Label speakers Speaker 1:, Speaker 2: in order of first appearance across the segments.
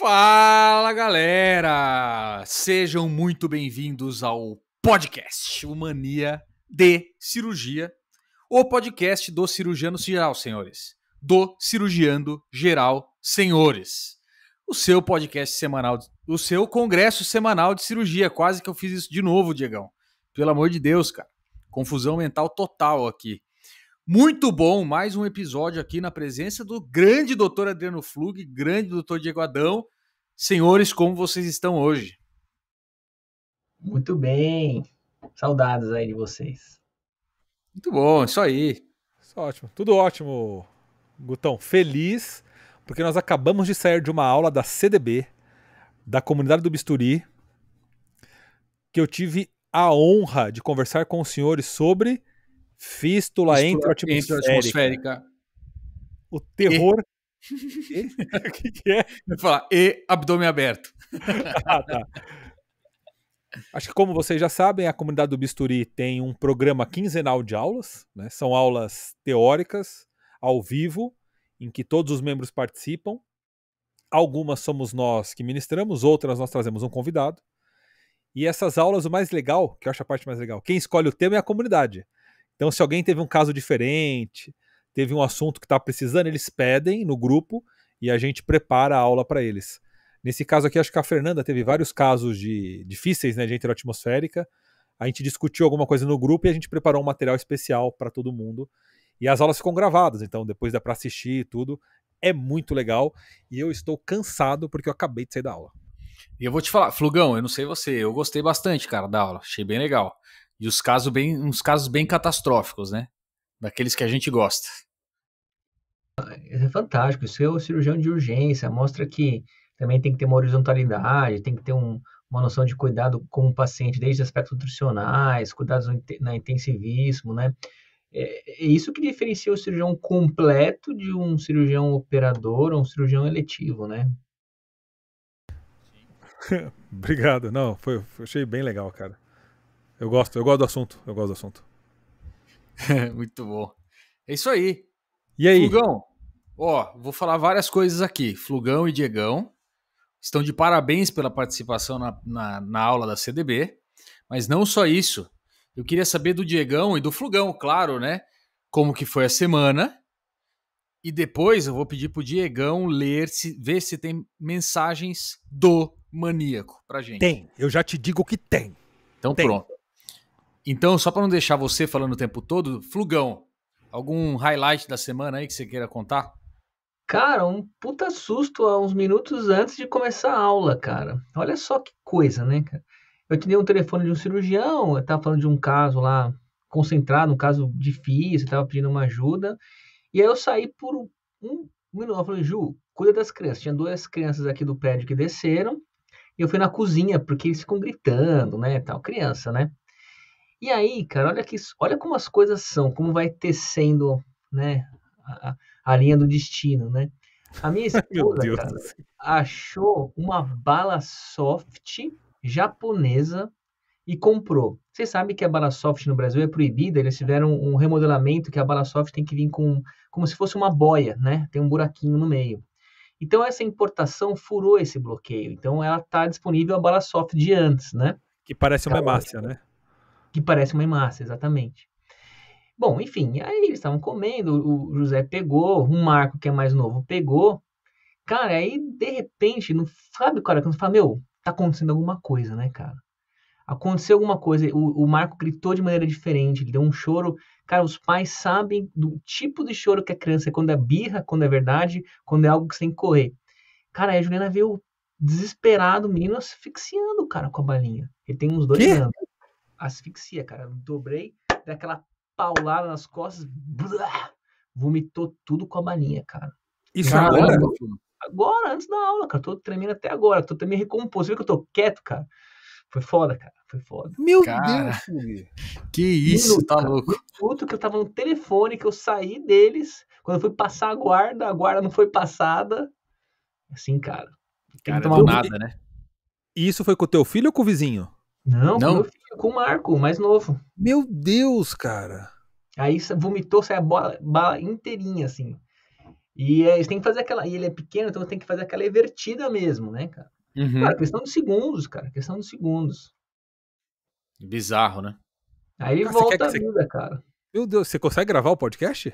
Speaker 1: Fala, galera! Sejam muito bem-vindos ao podcast O Mania de Cirurgia, o podcast do cirurgiano geral, senhores. Do cirurgiando geral, senhores. O seu podcast semanal, o seu congresso semanal de cirurgia. Quase que eu fiz isso de novo, Diegão. Pelo amor de Deus, cara. Confusão mental total aqui. Muito bom, mais um episódio aqui na presença do grande doutor Adriano Flug, grande doutor Diego Adão. Senhores, como vocês estão hoje?
Speaker 2: Muito bem, saudades aí de vocês.
Speaker 1: Muito bom, isso aí.
Speaker 3: Isso é ótimo, tudo ótimo, Gutão. Feliz, porque nós acabamos de sair de uma aula da CDB, da Comunidade do Bisturi, que eu tive a honra de conversar com os senhores sobre fístula intra-atmosférica. O terror... O que é?
Speaker 1: Eu vou falar, e abdômen aberto.
Speaker 3: Ah, tá. Acho que, como vocês já sabem, a Comunidade do Bisturi tem um programa quinzenal de aulas, né? São aulas teóricas, ao vivo, em que todos os membros participam. Algumas somos nós que ministramos, outras nós trazemos um convidado. E essas aulas, o mais legal, que eu acho a parte mais legal, quem escolhe o tema é a comunidade. Então, se alguém teve um caso diferente, teve um assunto que está precisando, eles pedem no grupo e a gente prepara a aula para eles. Nesse caso aqui, acho que a Fernanda teve vários casos difíceis, né, de enteroatmosférica. A gente discutiu alguma coisa no grupo e a gente preparou um material especial para todo mundo. E as aulas ficam gravadas, então depois dá para assistir e tudo. É muito legal e eu estou cansado porque eu acabei de sair da aula.
Speaker 1: E eu vou te falar, Flugão, eu não sei você, eu gostei bastante, cara, da aula. Achei bem legal. E uns casos bem catastróficos, né? Daqueles que a gente gosta.
Speaker 2: É fantástico, isso é o cirurgião de urgência, mostra que também tem que ter uma horizontalidade, tem que ter uma noção de cuidado com o paciente, desde aspectos nutricionais, cuidados na intensivíssimo, né? É isso que diferencia o cirurgião completo de um cirurgião operador ou um cirurgião eletivo, né?
Speaker 3: Obrigado, não, achei bem legal, cara. Eu gosto do assunto,
Speaker 1: Muito bom. É isso aí.
Speaker 3: E aí?
Speaker 1: Flugão, ó, vou falar várias coisas aqui. Flugão e Diegão estão de parabéns pela participação na aula da CDB, mas não só isso. Eu queria saber do Diegão e do Flugão, claro, né? Como que foi a semana. E depois eu vou pedir pro Diegão ver se tem mensagens do maníaco pra gente.
Speaker 3: Tem, eu já te digo que tem.
Speaker 1: Então pronto. Então, só para não deixar você falando o tempo todo, Flugão, algum highlight da semana aí que você queira contar?
Speaker 2: Cara, um puta susto há uns minutos antes de começar a aula, cara. Olha só que coisa, né, cara? Eu te dei um telefone de um cirurgião, eu tava falando de um caso lá, concentrado, um caso difícil, eu tava pedindo uma ajuda. E aí eu saí por um minuto, eu falei, Ju, cuida das crianças. Tinha duas crianças aqui do prédio que desceram, e eu fui na cozinha, porque eles ficam gritando, né, tal, criança, né? E aí, cara, olha como as coisas são, como vai tecendo, né, a linha do destino, né? A minha esposa, cara, achou uma bala soft japonesa e comprou. Vocês sabem que a bala soft no Brasil é proibida, eles tiveram um remodelamento que a bala soft tem que vir como se fosse uma boia, né? Tem um buraquinho no meio. Então essa importação furou esse bloqueio. Então ela está disponível a bala soft de antes, né?
Speaker 3: Que parece uma hemácia, né?
Speaker 2: Que parece uma hemácia, exatamente. Bom, enfim, aí eles estavam comendo, o José pegou, o Marco, que é mais novo, pegou. Cara, aí de repente, não sabe, cara, quando você fala, meu, tá acontecendo alguma coisa, né, cara? Aconteceu alguma coisa, o Marco gritou de maneira diferente, ele deu um choro. Cara, os pais sabem do tipo de choro que a criança é, quando é birra, quando é verdade, quando é algo que você tem que correr. Cara, aí a Juliana veio desesperado, o menino asfixiando, cara, com a balinha. Ele tem uns 2 anos. Asfixia, cara. Eu dobrei, dei aquela paulada nas costas, blá, vomitou tudo com a balinha, cara.
Speaker 3: Isso agora?
Speaker 2: Agora, antes da aula, cara. Tô tremendo até agora. Tô também recomposto. Você viu que eu tô quieto, cara? Foi foda, cara. Foi foda.
Speaker 3: Meu Deus, Fuli.
Speaker 1: Que isso, tá louco.
Speaker 2: Outro que eu tava no telefone, que eu saí deles. Quando eu fui passar a guarda não foi passada. Assim, cara.
Speaker 1: Cara, não nada, né?
Speaker 3: E isso foi com o teu filho ou com o vizinho?
Speaker 2: Não, com o meu filho, com o Marco, o mais novo.
Speaker 3: Meu Deus, cara.
Speaker 2: Aí vomitou, saiu a bala inteirinha, assim. E você tem que fazer aquela. E ele é pequeno, então tem que fazer aquela invertida mesmo, né, cara?
Speaker 1: Uhum.
Speaker 2: Cara, questão de segundos, cara. Questão de segundos.
Speaker 1: Bizarro, né?
Speaker 2: Aí ele
Speaker 3: Cara, você quer
Speaker 2: volta
Speaker 3: que
Speaker 2: à
Speaker 3: você...
Speaker 2: vida, cara.
Speaker 3: Meu Deus, você consegue gravar o podcast?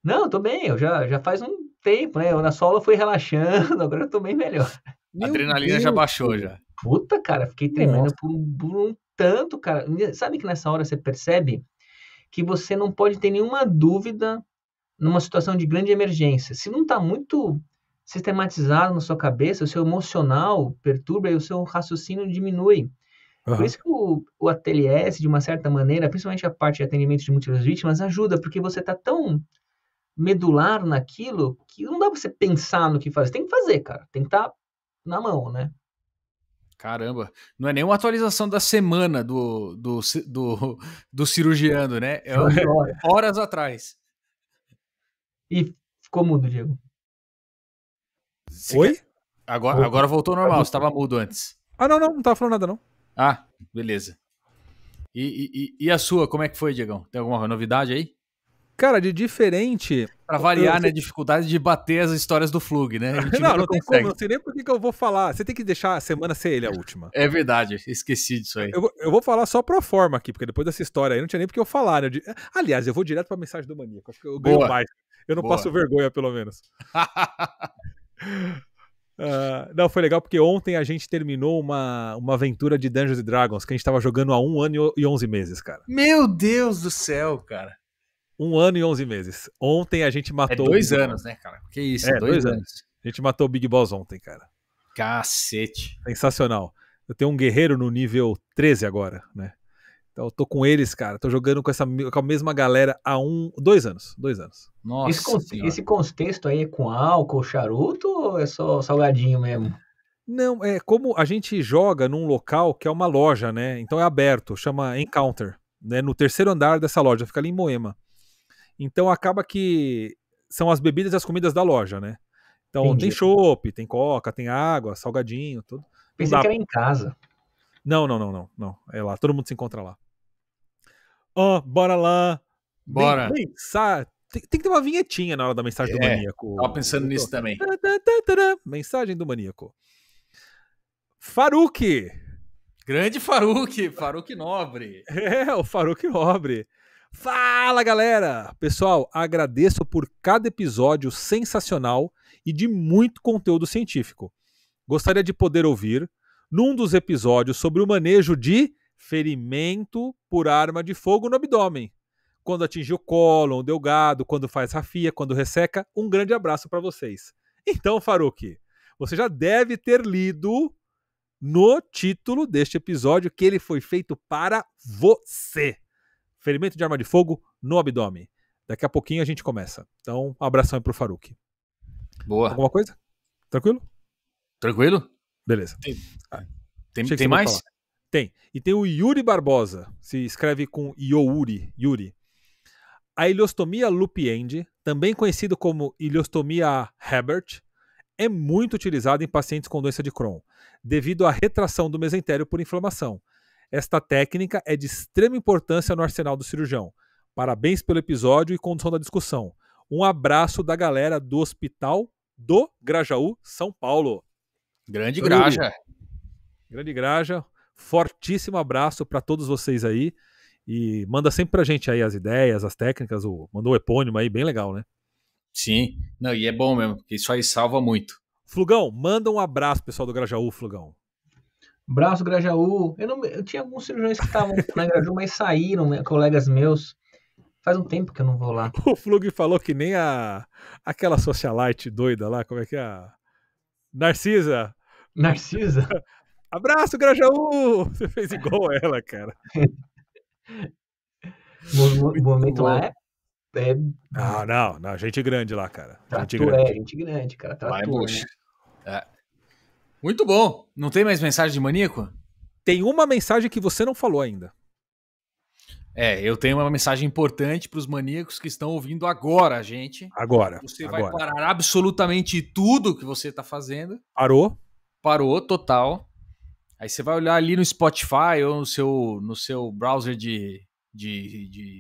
Speaker 2: Não, tô bem, eu já faz um tempo, né? Na solo fui relaxando, agora eu tô bem melhor.
Speaker 1: A adrenalina já baixou, já.
Speaker 2: Puta, cara, fiquei tremendo por um tanto, cara. Sabe que nessa hora você percebe que você não pode ter nenhuma dúvida numa situação de grande emergência. Se não tá muito sistematizado na sua cabeça, o seu emocional perturba e o seu raciocínio diminui. Por isso que o ATLS, de uma certa maneira, principalmente a parte de atendimento de múltiplas vítimas, ajuda, porque você tá tão medular naquilo que não dá pra você pensar no que fazer. Tem que fazer, cara. Tem que estar na mão, né?
Speaker 1: Caramba, não é nenhuma atualização da semana do cirurgiano, né? É horas atrás.
Speaker 2: E ficou mudo, Diego.
Speaker 3: Oi?
Speaker 1: Agora voltou ao normal, você estava mudo antes.
Speaker 3: Ah, não tava falando nada, não.
Speaker 1: Ah, beleza. E a sua, como é que foi, Diegão? Tem alguma novidade aí?
Speaker 3: Cara, de diferente...
Speaker 1: Pra variar, né? Dificuldade de bater as histórias do Flug, né? A gente
Speaker 3: não tem
Speaker 1: consegue.
Speaker 3: como, não sei nem por que eu vou falar. Você tem que deixar a semana ser ele a última.
Speaker 1: É verdade, esqueci disso aí.
Speaker 3: Eu vou falar só pro forma aqui, porque depois dessa história aí não tinha nem porque eu falar, né? Aliás, eu vou direto pra mensagem do Maníaco. Acho que eu ganho mais. Eu não passo vergonha, pelo menos. Não, foi legal porque ontem a gente terminou uma aventura de Dungeons & Dragons que a gente tava jogando há 1 ano e 11 meses, cara.
Speaker 1: Meu Deus do céu, cara.
Speaker 3: 1 ano e 11 meses. Ontem a gente matou...
Speaker 1: É 2 anos, né, cara? Que isso, 2 anos.
Speaker 3: A gente matou o Big Boss ontem, cara.
Speaker 1: Cacete.
Speaker 3: Sensacional. Eu tenho um guerreiro no nível 13 agora, né? Então eu tô com eles, cara. Tô jogando com a mesma galera há 2 anos. 2 anos.
Speaker 1: Nossa.
Speaker 2: Esse contexto aí é com álcool, charuto ou é só salgadinho mesmo?
Speaker 3: Não, é como a gente joga num local que é uma loja, né? Então é aberto, chama Encounter, né? No 3º andar dessa loja, fica ali em Moema. Então acaba que são as bebidas e as comidas da loja, né? Então
Speaker 2: Entendi.
Speaker 3: tem chopp, tem coca, tem água, salgadinho, tudo.
Speaker 2: Pensei que era em casa.
Speaker 3: Não. É lá, todo mundo se encontra lá. Bora lá.
Speaker 1: Bora.
Speaker 3: Tem que ter uma vinhetinha na hora da mensagem do Maníaco.
Speaker 1: Tava pensando nisso também.
Speaker 3: Mensagem do Maníaco. Faruk.
Speaker 1: Grande Faruk Nobre.
Speaker 3: O Faruk Nobre. Fala, galera! Pessoal, agradeço por cada episódio sensacional e de muito conteúdo científico. Gostaria de poder ouvir, num dos episódios, sobre o manejo de ferimento por arma de fogo no abdômen. Quando atinge o cólon, o delgado, quando faz rafia, quando resseca. Um grande abraço para vocês. Então, Faruk, você já deve ter lido no título deste episódio que ele foi feito para você. Ferimento de arma de fogo no abdômen. Daqui a pouquinho a gente começa. Então, um abração aí pro Faruk.
Speaker 1: Boa.
Speaker 3: Alguma coisa? Tranquilo?
Speaker 1: Tranquilo?
Speaker 3: Beleza.
Speaker 1: Tem mais?
Speaker 3: Tem. E tem o Yuri Barbosa. Se escreve com Yuri. A ileostomia Lupiendi, também conhecido como ileostomia Hebert, é muito utilizada em pacientes com doença de Crohn, devido à retração do mesentério por inflamação. Esta técnica é de extrema importância no arsenal do cirurgião. Parabéns pelo episódio e condução da discussão. Um abraço da galera do Hospital do Grajaú, São Paulo.
Speaker 1: Grande Graja.
Speaker 3: Grande Graja. Fortíssimo abraço para todos vocês aí. E manda sempre pra gente aí as ideias, as técnicas. Mandou o epônimo aí, bem legal, né?
Speaker 1: Sim. Não, e é bom mesmo, porque isso aí salva muito.
Speaker 3: Flugão, manda um abraço, pessoal do Grajaú, Flugão.
Speaker 2: Braço, Grajaú. Eu tinha alguns cirurgiões que estavam na Grajaú, mas saíram, né, colegas meus. Faz um tempo que eu não vou lá.
Speaker 3: O Flug falou que nem aquela socialite doida lá, como é que é? Narcisa. Abraço, Grajaú! Você fez igual ela, cara.
Speaker 2: O momento lá é...
Speaker 3: Não, gente grande lá, cara.
Speaker 2: Gente grande, cara.
Speaker 1: Lá é bucha. Muito bom. Não tem mais mensagem de maníaco?
Speaker 3: Tem uma mensagem que você não falou ainda.
Speaker 1: Eu tenho uma mensagem importante para os maníacos que estão ouvindo agora, gente.
Speaker 3: Agora.
Speaker 1: Você vai parar absolutamente tudo que você está fazendo. Parou, total. Aí você vai olhar ali no Spotify ou no seu browser de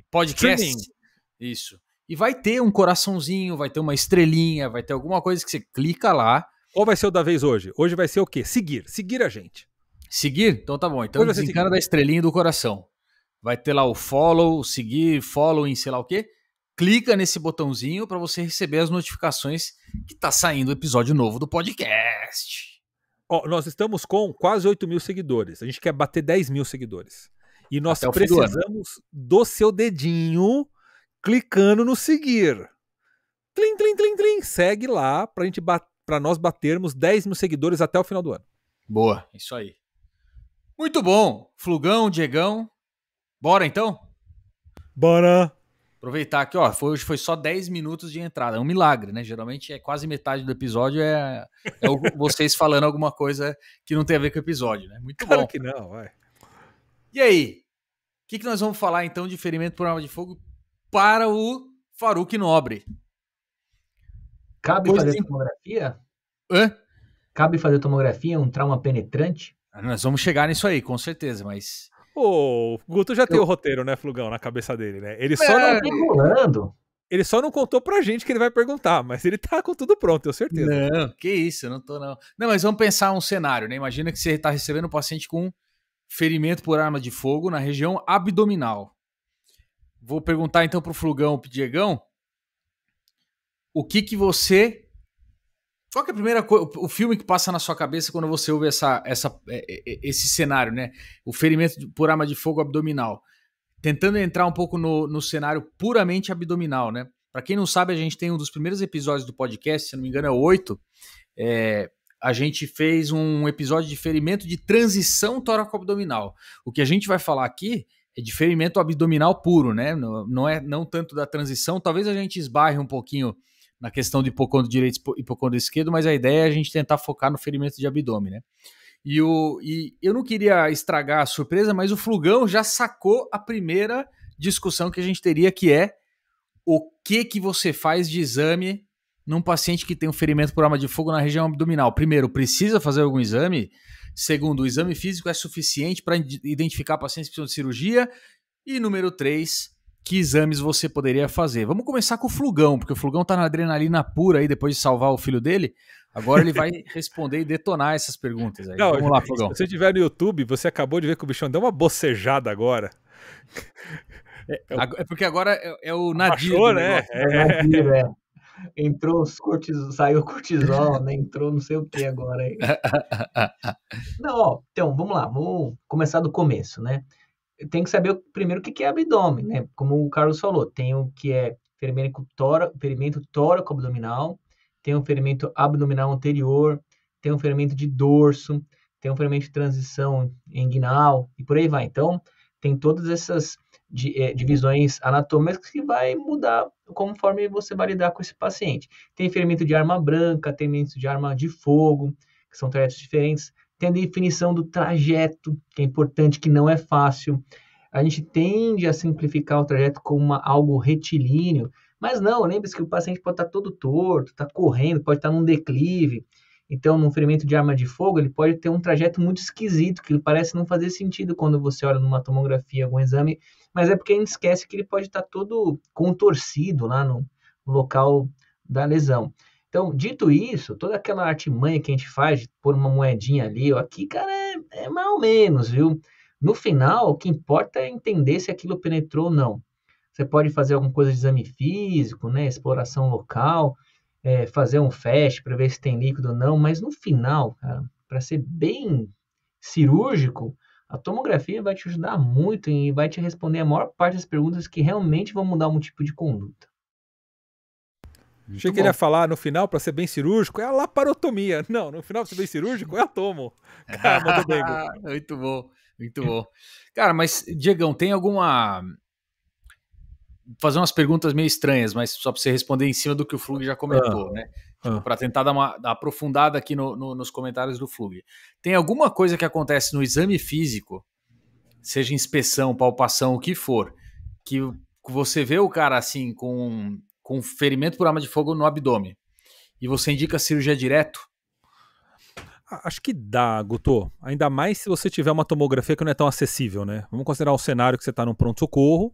Speaker 1: podcast.
Speaker 3: Streaming.
Speaker 1: Isso. e vai ter um coraçãozinho, vai ter uma estrelinha, vai ter alguma coisa que você clica lá.
Speaker 3: Qual vai ser o da vez hoje? Hoje vai ser o quê? Seguir a gente.
Speaker 1: Seguir? Então tá bom. Então desencana da estrelinha do coração. Vai ter lá o follow, o seguir, following, sei lá o quê. Clica nesse botãozinho para você receber as notificações que tá saindo o episódio novo do podcast.
Speaker 3: Nós estamos com quase 8 mil seguidores. A gente quer bater 10 mil seguidores. E nós
Speaker 1: Até o fim do ano.
Speaker 3: precisamos do seu dedinho clicando no seguir. Tlim, tlim, tlim, tlim. Segue lá pra nós batermos 10 mil seguidores até o final do ano.
Speaker 1: Boa, isso aí. Muito bom. Flugão, Diegão. Bora então?
Speaker 3: Bora!
Speaker 1: Aproveitar aqui, ó, hoje foi só 10 minutos de entrada. É um milagre, né? Geralmente é quase metade do episódio vocês falando alguma coisa que não tem a ver com o episódio, né? Muito
Speaker 3: Claro
Speaker 1: bom.
Speaker 3: que não, vai.
Speaker 1: E aí? O que nós vamos falar então de ferimento por arma de fogo para o Faruque Nobre?
Speaker 2: Cabe fazer tomografia?
Speaker 1: Hã?
Speaker 2: Cabe fazer tomografia, um trauma penetrante?
Speaker 1: Nós vamos chegar nisso aí, com certeza, mas...
Speaker 3: O Guto já tem o roteiro, né, Flugão, na cabeça dele, né? Ele só não contou pra gente que ele vai perguntar, mas ele tá com tudo pronto, tenho certeza.
Speaker 1: Não, que isso, eu não tô não. Não, mas vamos pensar um cenário, né? Imagina que você tá recebendo um paciente com ferimento por arma de fogo na região abdominal. Vou perguntar então pro Flugão, pro Diegão, o que você... Qual que é a primeira coisa, o filme que passa na sua cabeça quando você ouve esse cenário, né? O ferimento por arma de fogo abdominal. Tentando entrar um pouco no cenário puramente abdominal, né? Para quem não sabe, a gente tem um dos primeiros episódios do podcast, se não me engano é o 8. A gente fez um episódio de ferimento de transição tóraco-abdominal. O que a gente vai falar aqui é de ferimento abdominal puro, né? Não tanto da transição. Talvez a gente esbarre um pouquinho na questão do hipocôndrio direito e hipocôndrio esquerdo, mas a ideia é a gente tentar focar no ferimento de abdômen, né? E eu não queria estragar a surpresa, mas o Flugão já sacou a primeira discussão que a gente teria, que é o que você faz de exame num paciente que tem um ferimento por arma de fogo na região abdominal. Primeiro, precisa fazer algum exame? Segundo, o exame físico é suficiente para identificar pacientes que precisam de cirurgia? E número 3, que exames você poderia fazer? Vamos começar com o Flugão, porque o Flugão tá na adrenalina pura aí depois de salvar o filho dele. Agora ele vai responder e detonar essas perguntas aí.
Speaker 3: Não,
Speaker 1: vamos lá, Flugão.
Speaker 3: Se você estiver no YouTube, você acabou de ver que o bichão deu uma bocejada agora.
Speaker 1: É porque agora é o Nadir.
Speaker 3: Achou, né?
Speaker 2: Entrou saiu cortisol, né? Entrou não sei o que agora aí. Não, então, vamos lá. Vamos começar do começo, né? Tem que saber primeiro o que é abdômen, né? Como o Carlos falou, tem o que é ferimento tóraco-abdominal, tem um ferimento abdominal anterior, tem um ferimento de dorso, tem um ferimento de transição inguinal e por aí vai. Então, tem todas essas divisões anatômicas que vai mudar conforme você vai lidar com esse paciente. Tem ferimento de arma branca, tem ferimento de arma de fogo, que são trajetos diferentes. Tem a definição do trajeto, que é importante, que não é fácil. A gente tende a simplificar o trajeto como algo retilíneo, mas não, lembre-se que o paciente pode estar todo torto, está correndo, pode estar num declive. Então, num ferimento de arma de fogo, ele pode ter um trajeto muito esquisito, que parece não fazer sentido quando você olha numa tomografia, algum exame, mas é porque a gente esquece que ele pode estar todo contorcido lá no local da lesão. Então, dito isso, toda aquela artimanha que a gente faz de pôr uma moedinha ali ou aqui, cara, é mais ou menos, viu? No final, o que importa é entender se aquilo penetrou ou não. Você pode fazer alguma coisa de exame físico, né? Exploração local, fazer um FAST para ver se tem líquido ou não, mas no final, cara, para ser bem cirúrgico, a tomografia vai te ajudar muito e vai te responder a maior parte das perguntas que realmente vão mudar um tipo de conduta.
Speaker 3: Achei que ele ia falar no final, para ser bem cirúrgico, é a laparotomia. Não, no final, para ser bem cirúrgico, é a tomo. Cara, mandou bem.
Speaker 1: Muito bom, muito bom. Cara, mas, Diegão, tem alguma... Vou fazer umas perguntas meio estranhas, mas só para você responder em cima do que o Flug já comentou, né? Para tentar dar uma aprofundada aqui nos comentários do Flug. Tem alguma coisa que acontece no exame físico, seja inspeção, palpação, o que for, que você vê o cara assim com ferimento por arma de fogo no abdômen e você indica cirurgia direto?
Speaker 3: Acho que dá, Guto. Ainda mais se você tiver uma tomografia que não é tão acessível, né? Vamos considerar um cenário que você está num pronto-socorro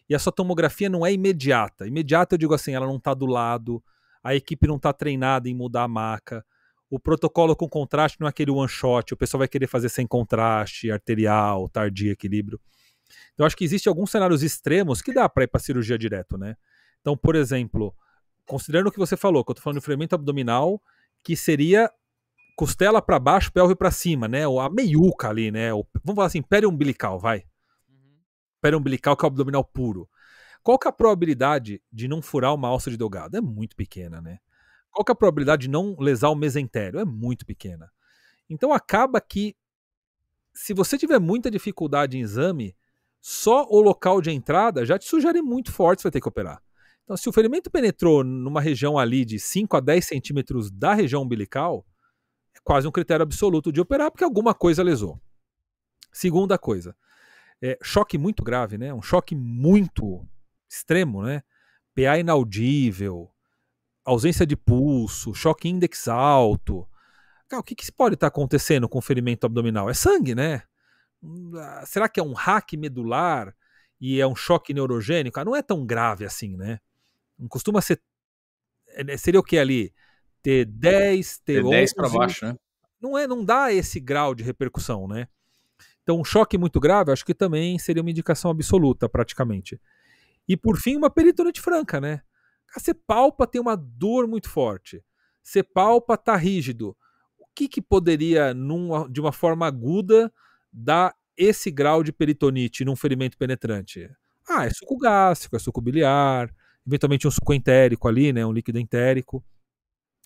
Speaker 3: e a sua tomografia não é imediata. Imediata eu digo assim, ela não está do lado, a equipe não está treinada em mudar a maca, o protocolo com contraste não é aquele one shot, o pessoal vai querer fazer sem contraste, arterial, tardia, equilíbrio. Então acho que existem alguns cenários extremos que dá para ir para cirurgia direto, né? Então, por exemplo, considerando o que você falou, que eu tô falando de freamento abdominal, que seria costela para baixo, pelve para cima, né? Ou a meiuca ali, né? Vamos falar assim, periumbilical, vai. Periumbilical, que é o abdominal puro. Qual que é a probabilidade de não furar uma alça de Delgado? É muito pequena, né? Qual que é a probabilidade de não lesar o mesentério? É muito pequena. Então acaba que, se você tiver muita dificuldade em exame, só o local de entrada já te sugere muito forte, você vai ter que operar. Então, se o ferimento penetrou numa região ali de 5 a 10 centímetros da região umbilical, é quase um critério absoluto de operar, porque alguma coisa lesou. Segunda coisa, choque muito grave, né? Um choque muito extremo, né? PA inaudível, ausência de pulso, choque index alto. Cara, o que pode estar acontecendo com o ferimento abdominal? É sangue, né? Será que é um hack medular e é um choque neurogênico? Não é tão grave assim, né? Não costuma ser. Seria o que ali? T10, T11.
Speaker 1: T10 para baixo, né?
Speaker 3: Não dá esse grau de repercussão, né? Então, um choque muito grave, acho que também seria uma indicação absoluta, praticamente. E, por fim, uma peritonite franca, né? Você palpa, tem uma dor muito forte. Você palpa, tá rígido. O que poderia, de uma forma aguda, dar esse grau de peritonite num ferimento penetrante? É suco gástrico, é suco biliar, eventualmente um suco entérico ali, né? Um líquido entérico.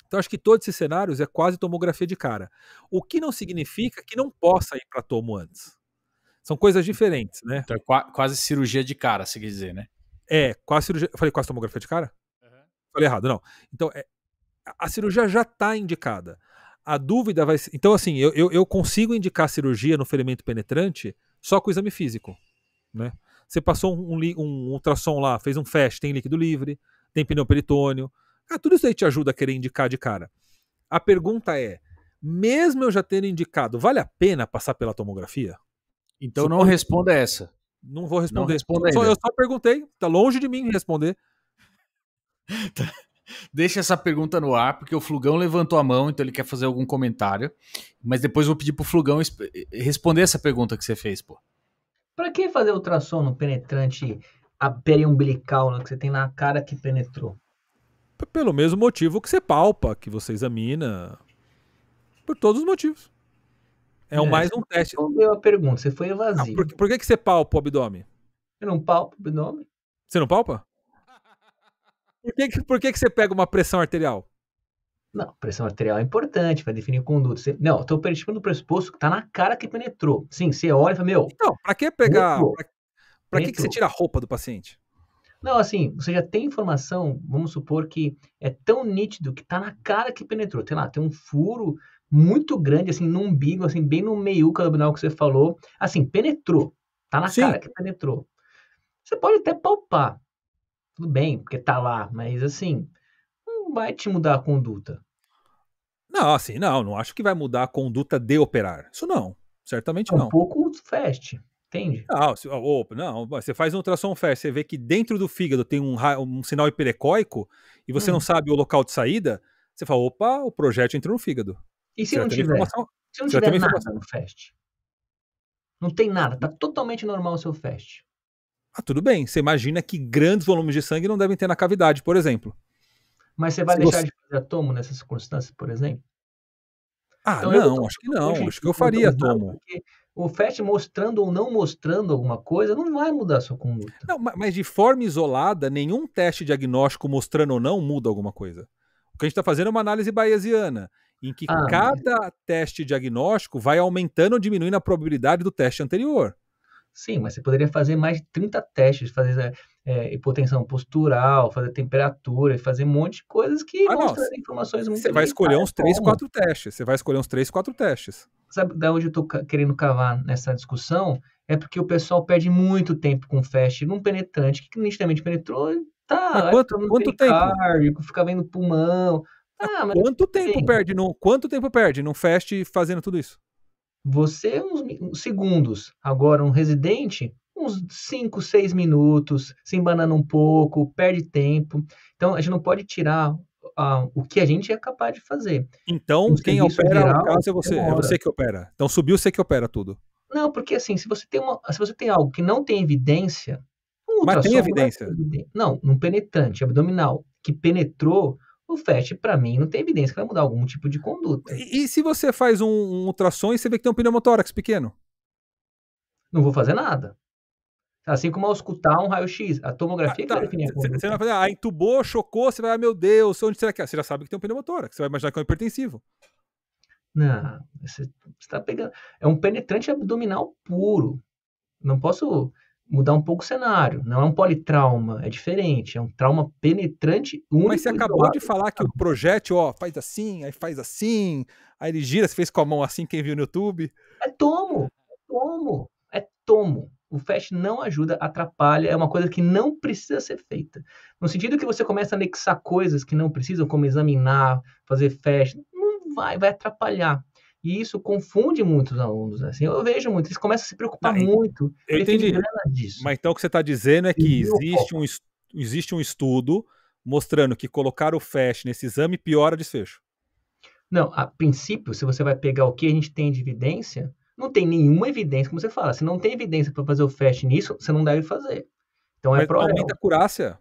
Speaker 3: Então, acho que todos esses cenários é quase tomografia de cara. O que não significa que não possa ir para tomo antes. São coisas diferentes, né?
Speaker 1: Então é quase cirurgia de cara, se quer dizer, né?
Speaker 3: Quase cirurgia. Eu falei quase tomografia de cara? Falei errado, não. Então, a cirurgia já está indicada. A dúvida vai ser. Então, assim, eu consigo indicar cirurgia no ferimento penetrante só com o exame físico, né? Você passou um ultrassom lá, fez um FAST, tem líquido livre, tem pneu peritônio. Tudo isso aí te ajuda a querer indicar de cara. A pergunta é, mesmo eu já tendo indicado, vale a pena passar pela tomografia?
Speaker 1: Então não responda essa.
Speaker 3: Não vou responder.
Speaker 1: Não responda
Speaker 3: eu só perguntei, tá longe de mim responder.
Speaker 1: Deixa essa pergunta no ar, porque o Flugão levantou a mão, então ele quer fazer algum comentário. Mas depois eu vou pedir pro Flugão responder essa pergunta que você fez, pô.
Speaker 2: Pra que fazer ultrassom no penetrante periumbilical, né, que você tem na cara que penetrou?
Speaker 3: Pelo mesmo motivo que você palpa, que você examina. Por todos os motivos. Mais um teste.
Speaker 2: Não deu a pergunta, você foi evasivo.
Speaker 3: Por que você palpa o abdômen?
Speaker 2: Eu não palpo o abdômen.
Speaker 3: Você não palpa? Por que você pega uma pressão arterial?
Speaker 2: Não, pressão arterial é importante, vai definir conduta. Não, eu tô partindo do pressuposto que tá na cara que penetrou. Sim, você olha e fala, meu...
Speaker 3: Não, pra que pegar...
Speaker 2: penetrou.
Speaker 3: Pra que você tira a roupa do paciente?
Speaker 2: Não, assim, você já tem informação, vamos supor que é tão nítido que tá na cara que penetrou. Tem um furo muito grande, assim, no umbigo, assim, bem no meiuca abdominal que você falou. Assim, penetrou. Tá na cara que penetrou. Você pode até palpar. Tudo bem, porque tá lá, mas assim, não vai te mudar a conduta.
Speaker 3: Não, assim, não acho que vai mudar a conduta de operar. Isso não, certamente não.
Speaker 2: Um pouco fast, entende?
Speaker 3: Não, você faz um ultrassom fast, você vê que dentro do fígado tem um sinal hiperecóico e você não sabe o local de saída, você fala, opa, o projétil entrou no fígado.
Speaker 2: E se não tiver? Se não tiver nada no fast? Não tem nada, tá totalmente normal o seu fast.
Speaker 3: Tudo bem, você imagina que grandes volumes de sangue não devem ter na cavidade, por exemplo.
Speaker 2: Mas você vai deixar de fazer tomo nessas circunstâncias, por exemplo?
Speaker 3: Então, não, acho que não. Acho que eu faria tomo.
Speaker 2: Porque o FAST mostrando ou não mostrando alguma coisa não vai mudar a sua conduta.
Speaker 3: Não, mas de forma isolada, nenhum teste diagnóstico mostrando ou não muda alguma coisa. O que a gente está fazendo é uma análise bayesiana, em que cada teste diagnóstico vai aumentando ou diminuindo a probabilidade do teste anterior.
Speaker 2: Sim, mas você poderia fazer mais de 30 testes, fazer hipotensão postural, fazer temperatura, fazer um monte de coisas que vão trazer informações muito...
Speaker 3: Você vai escolher uns 3, 4 testes. Você vai escolher uns 3, 4 testes.
Speaker 2: Sabe de onde eu estou querendo cavar nessa discussão? É porque o pessoal perde muito tempo com FAST num penetrante que nitidamente penetrou,
Speaker 3: mas quanto tempo?
Speaker 2: Fica vendo pulmão.
Speaker 3: Mas quanto tempo perde num FAST fazendo tudo isso?
Speaker 2: Você, uns segundos. Agora, um residente, uns 5, 6 minutos, se embanando um pouco, perde tempo. Então, a gente não pode tirar o que a gente é capaz de fazer.
Speaker 3: Então,
Speaker 2: Um
Speaker 3: quem
Speaker 2: serviço
Speaker 3: opera,
Speaker 2: geral,
Speaker 3: no caso, é você. É
Speaker 2: demora.
Speaker 3: você que opera. Então, subiu, você que opera tudo.
Speaker 2: Não, porque assim, se você tem algo que não tem evidência, um
Speaker 3: Mas tem
Speaker 2: ultrassom não vai
Speaker 3: evidência.
Speaker 2: ter evidência. Não, num penetrante abdominal que penetrou, o FAST, para mim, não tem evidência que vai mudar algum tipo de conduta.
Speaker 3: E se você faz um ultrassom e você vê que tem um pneumotórax pequeno?
Speaker 2: Não vou fazer nada. Assim como ao escutar um raio-x, a tomografia que vai definir a conduta.
Speaker 3: Você vai fazer, entubou, chocou, você vai, meu Deus, onde será que é? Você já sabe que tem um pneumotórax, você vai imaginar que é um hipertensivo.
Speaker 2: Não, você está pegando. É um penetrante abdominal puro. Não posso mudar um pouco o cenário. Não é um politrauma, é diferente. É um trauma penetrante único.
Speaker 3: Mas você acabou de falar que o projétil, faz assim, aí ele gira, você fez com a mão assim, quem viu no YouTube.
Speaker 2: É tomo. O FAST não ajuda, atrapalha, é uma coisa que não precisa ser feita. No sentido que você começa a anexar coisas que não precisam, como examinar, fazer FAST, não vai atrapalhar. E isso confunde muitos alunos. Assim, eu vejo muito, eles começam a se preocupar muito.
Speaker 3: Eu entendi.
Speaker 2: Disso.
Speaker 3: Mas então o que você está dizendo é que existe um estudo mostrando que colocar o FAST nesse exame piora desfecho.
Speaker 2: Não, a princípio, se você vai pegar o que a gente tem de evidência, não tem nenhuma evidência, como você fala. Se não tem evidência para fazer o FAST nisso, você não deve fazer. Então
Speaker 3: mas aumenta a acurácia.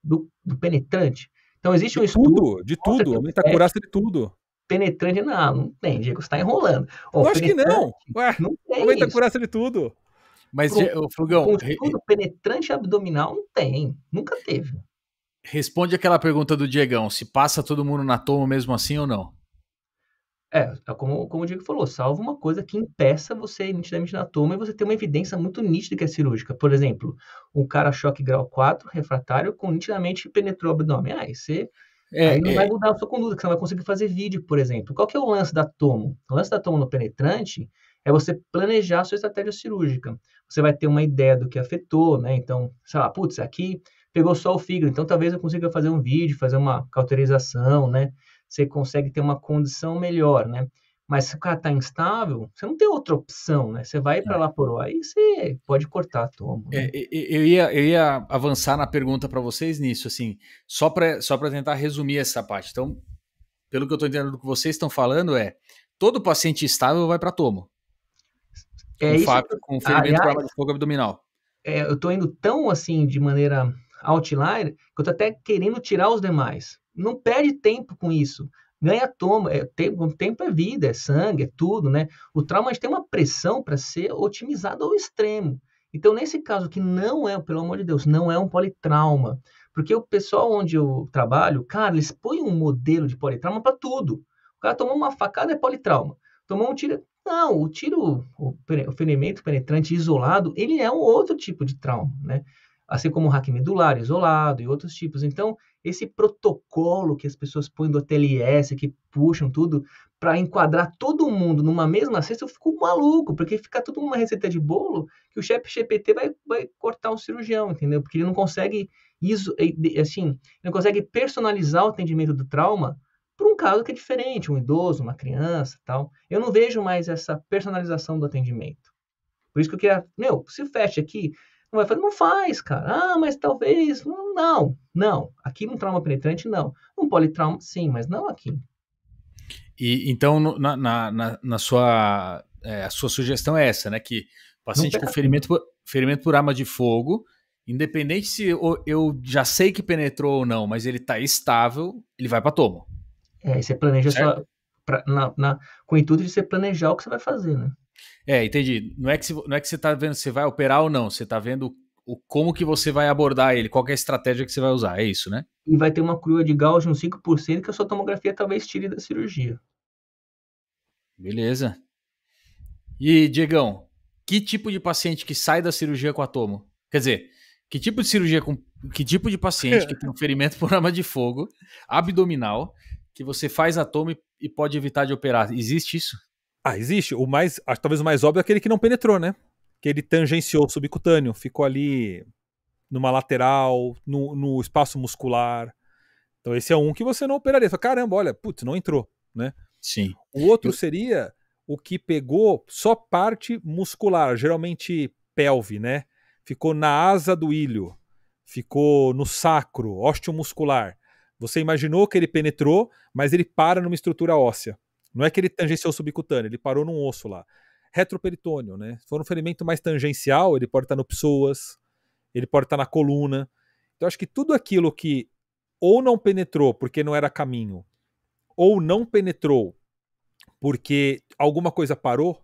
Speaker 2: Do penetrante. Então existe um estudo.
Speaker 3: De tudo, aumenta a acurácia de tudo.
Speaker 2: Penetrante, não tem, Diego, você está enrolando.
Speaker 3: Eu acho que não. Ué,
Speaker 2: não tem
Speaker 3: aumenta a acurácia de tudo.
Speaker 1: Mas, Flugão...
Speaker 2: Um estudo penetrante abdominal não tem, nunca teve.
Speaker 1: Responde aquela pergunta do Diegão, se passa todo mundo na tomo mesmo assim ou não?
Speaker 2: Como o Diego falou, salvo uma coisa que impeça você nitidamente na toma e você ter uma evidência muito nítida que é cirúrgica. Por exemplo, um cara choque grau 4, refratário, com nitidamente penetrou o abdômen. Aí não vai mudar a sua conduta, que você não vai conseguir fazer vídeo, por exemplo. Qual que é o lance da tomo? O lance da tomo no penetrante é você planejar a sua estratégia cirúrgica. Você vai ter uma ideia do que afetou, né? Então, sei lá, putz, aqui pegou só o fígado, então talvez eu consiga fazer um vídeo, fazer uma cauterização, né? Você consegue ter uma condição melhor, né? Mas se o cara tá instável, você não tem outra opção, né? Você vai para laparó, aí você pode cortar a tomo. Né?
Speaker 1: Eu ia avançar na pergunta para vocês nisso, assim, só para tentar resumir essa parte. Então, pelo que eu estou entendendo do que vocês estão falando todo paciente estável vai para tomo. Com ferimento por arma de fogo abdominal.
Speaker 2: Eu tô indo tão assim de maneira outlier que eu tô até querendo tirar os demais. Não perde tempo com isso. Ganha tomo. Tempo é vida, é sangue, é tudo, né? O trauma tem uma pressão para ser otimizado ao extremo. Então, nesse caso que não é, pelo amor de Deus, não é um politrauma. Porque o pessoal onde eu trabalho, cara, eles põem um modelo de politrauma para tudo. O cara tomou uma facada, é politrauma. Tomou um tiro... Não, o ferimento penetrante isolado, ele é um outro tipo de trauma, né? Assim como o hack medular isolado e outros tipos. Então, esse protocolo que as pessoas põem do TLS, que puxam tudo, para enquadrar todo mundo numa mesma cesta, eu fico maluco, porque fica tudo numa receita de bolo que o ChatGPT vai cortar o cirurgião, entendeu? Porque ele não consegue não consegue personalizar o atendimento do trauma para um caso que é diferente, um idoso, uma criança, tal. Eu não vejo mais essa personalização do atendimento. Por isso que eu queria, se o FAST aqui não vai fazer, não faz, cara. Mas talvez, não. Aqui no trauma penetrante, não. Um politrauma, sim, mas não aqui.
Speaker 1: E então, a sua sugestão é essa, né? Que o paciente com ferimento por arma de fogo, independente se eu já sei que penetrou ou não, mas ele está estável, ele vai para tomo.
Speaker 2: Você planeja com o intuito de você planejar o que você vai fazer, né?
Speaker 1: Entendi. Não é que você está vendo se vai operar ou não, você está vendo como que você vai abordar ele, qual é a estratégia que você vai usar, é isso, né?
Speaker 2: E vai ter uma crua de Gauss de uns 5% que a sua tomografia talvez tire da cirurgia.
Speaker 1: Beleza. E, Diegão, que tipo de paciente que sai da cirurgia com a tomo? Quer dizer, que tipo de paciente que tem um ferimento por arma de fogo abdominal que você faz a tomo e pode evitar de operar? Existe isso?
Speaker 3: Existe. Talvez o mais óbvio é aquele que não penetrou, né? Que ele tangenciou o subcutâneo, ficou ali numa lateral, no espaço muscular. Então esse é um que você não operaria. Você fala, caramba, olha, não entrou, né?
Speaker 1: Sim.
Speaker 3: O outro seria o que pegou só parte muscular, geralmente pelve, né? ficou na asa do ilho, ficou no sacro, osteomuscular. Você imaginou que ele penetrou, mas ele para numa estrutura óssea. Não é que ele tangenciou o subcutâneo, ele parou num osso lá. Retroperitônio, né? Se for um ferimento mais tangencial, ele pode estar no psoas, ele pode estar na coluna. Então acho que tudo aquilo que ou não penetrou porque não era caminho, ou não penetrou porque alguma coisa parou,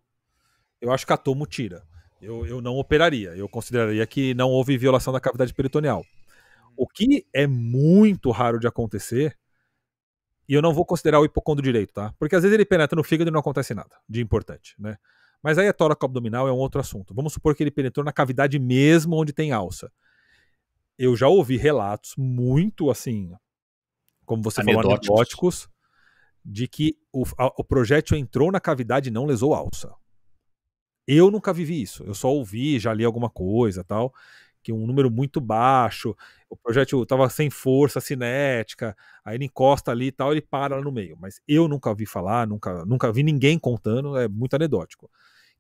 Speaker 3: eu acho que a tomo tira. Eu não operaria. Eu consideraria que não houve violação da cavidade peritoneal. O que é muito raro de acontecer, e eu não vou considerar o hipocondro direito, tá? Porque às vezes ele penetra no fígado e não acontece nada de importante, né? Mas aí a tóraco abdominal é um outro assunto. Vamos supor que ele penetrou na cavidade mesmo onde tem alça. Eu já ouvi relatos muito assim, como você falou, anedóticos, de que o projétil entrou na cavidade e não lesou a alça. Eu nunca vivi isso. Eu só ouvi, já li alguma coisa, tal, que um número muito baixo, o projétil estava sem força cinética, aí ele encosta ali e tal, ele para lá no meio. Mas eu nunca ouvi falar, nunca vi ninguém contando, é muito anedótico.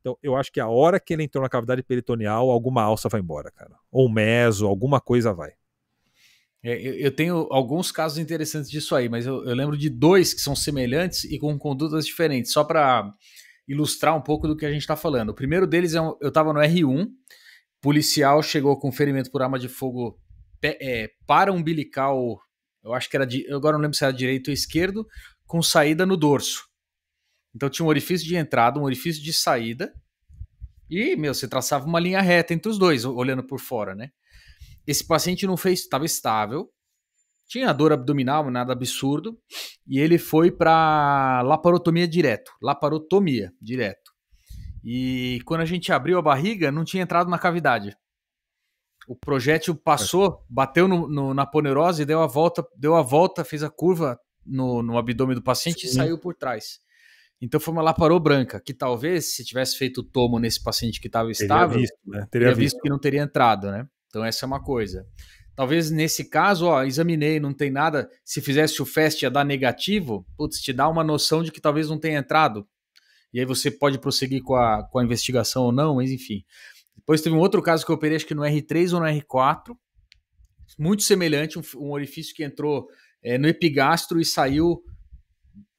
Speaker 3: Então, eu acho que a hora que ele entrou na cavidade peritoneal, alguma alça vai embora, cara. Ou meso, alguma coisa vai.
Speaker 1: Eu tenho alguns casos interessantes disso aí, mas eu lembro de 2 que são semelhantes e com condutas diferentes, só para ilustrar um pouco do que a gente está falando. O primeiro deles eu estava no R1, policial chegou com ferimento por arma de fogo para umbilical, eu acho que era, eu agora não lembro se era direito ou esquerdo, com saída no dorso. Então tinha um orifício de entrada, um orifício de saída, e, você traçava uma linha reta entre os dois, olhando por fora, né? Esse paciente não fez, estava estável, tinha dor abdominal, nada absurdo, e ele foi para laparotomia direto. E quando a gente abriu a barriga, não tinha entrado na cavidade. O projétil passou, bateu na aponeurose, deu a volta, fez a curva no abdômen do paciente. Sim. E saiu por trás. Então foi uma laparô branca, que talvez, se tivesse feito o tomo nesse paciente que estava estável, teria visto que não teria entrado, né? Então essa é uma coisa. Talvez nesse caso, examinei, não tem nada. Se fizesse o FAST ia dar negativo, te dá uma noção de que talvez não tenha entrado. E aí você pode prosseguir com a investigação ou não, mas enfim. Depois teve um outro caso que eu operei, acho que no R3 ou no R4, muito semelhante, um orifício que entrou no epigastro e saiu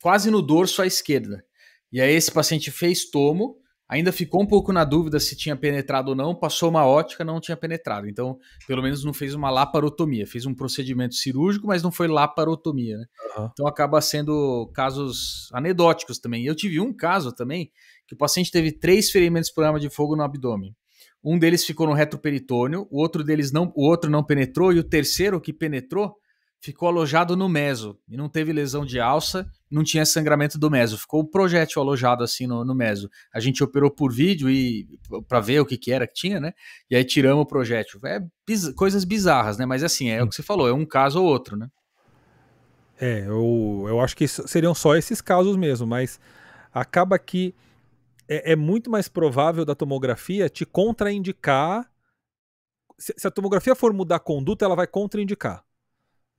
Speaker 1: quase no dorso à esquerda. E aí esse paciente fez tomo, ainda ficou um pouco na dúvida se tinha penetrado ou não, passou uma ótica, não tinha penetrado. Então, pelo menos não fez uma laparotomia. Fez um procedimento cirúrgico, mas não foi laparotomia, né? Uhum. Então acaba sendo casos anedóticos também. Eu tive um caso também, que o paciente teve 3 ferimentos por arma de fogo no abdômen. Um deles ficou no retroperitônio, o outro não penetrou, e o terceiro que penetrou ficou alojado no meso, e não teve lesão de alça, não tinha sangramento do meso, ficou o projétil alojado assim no meso. A gente operou por vídeo para ver o que era que tinha, né? E aí tiramos o projétil. Coisas bizarras, né? Mas assim, é o que você falou, é um caso ou outro, né?
Speaker 3: Eu acho que seriam só esses casos mesmo, mas acaba que é muito mais provável da tomografia te contraindicar. Se a tomografia for mudar a conduta, ela vai contraindicar.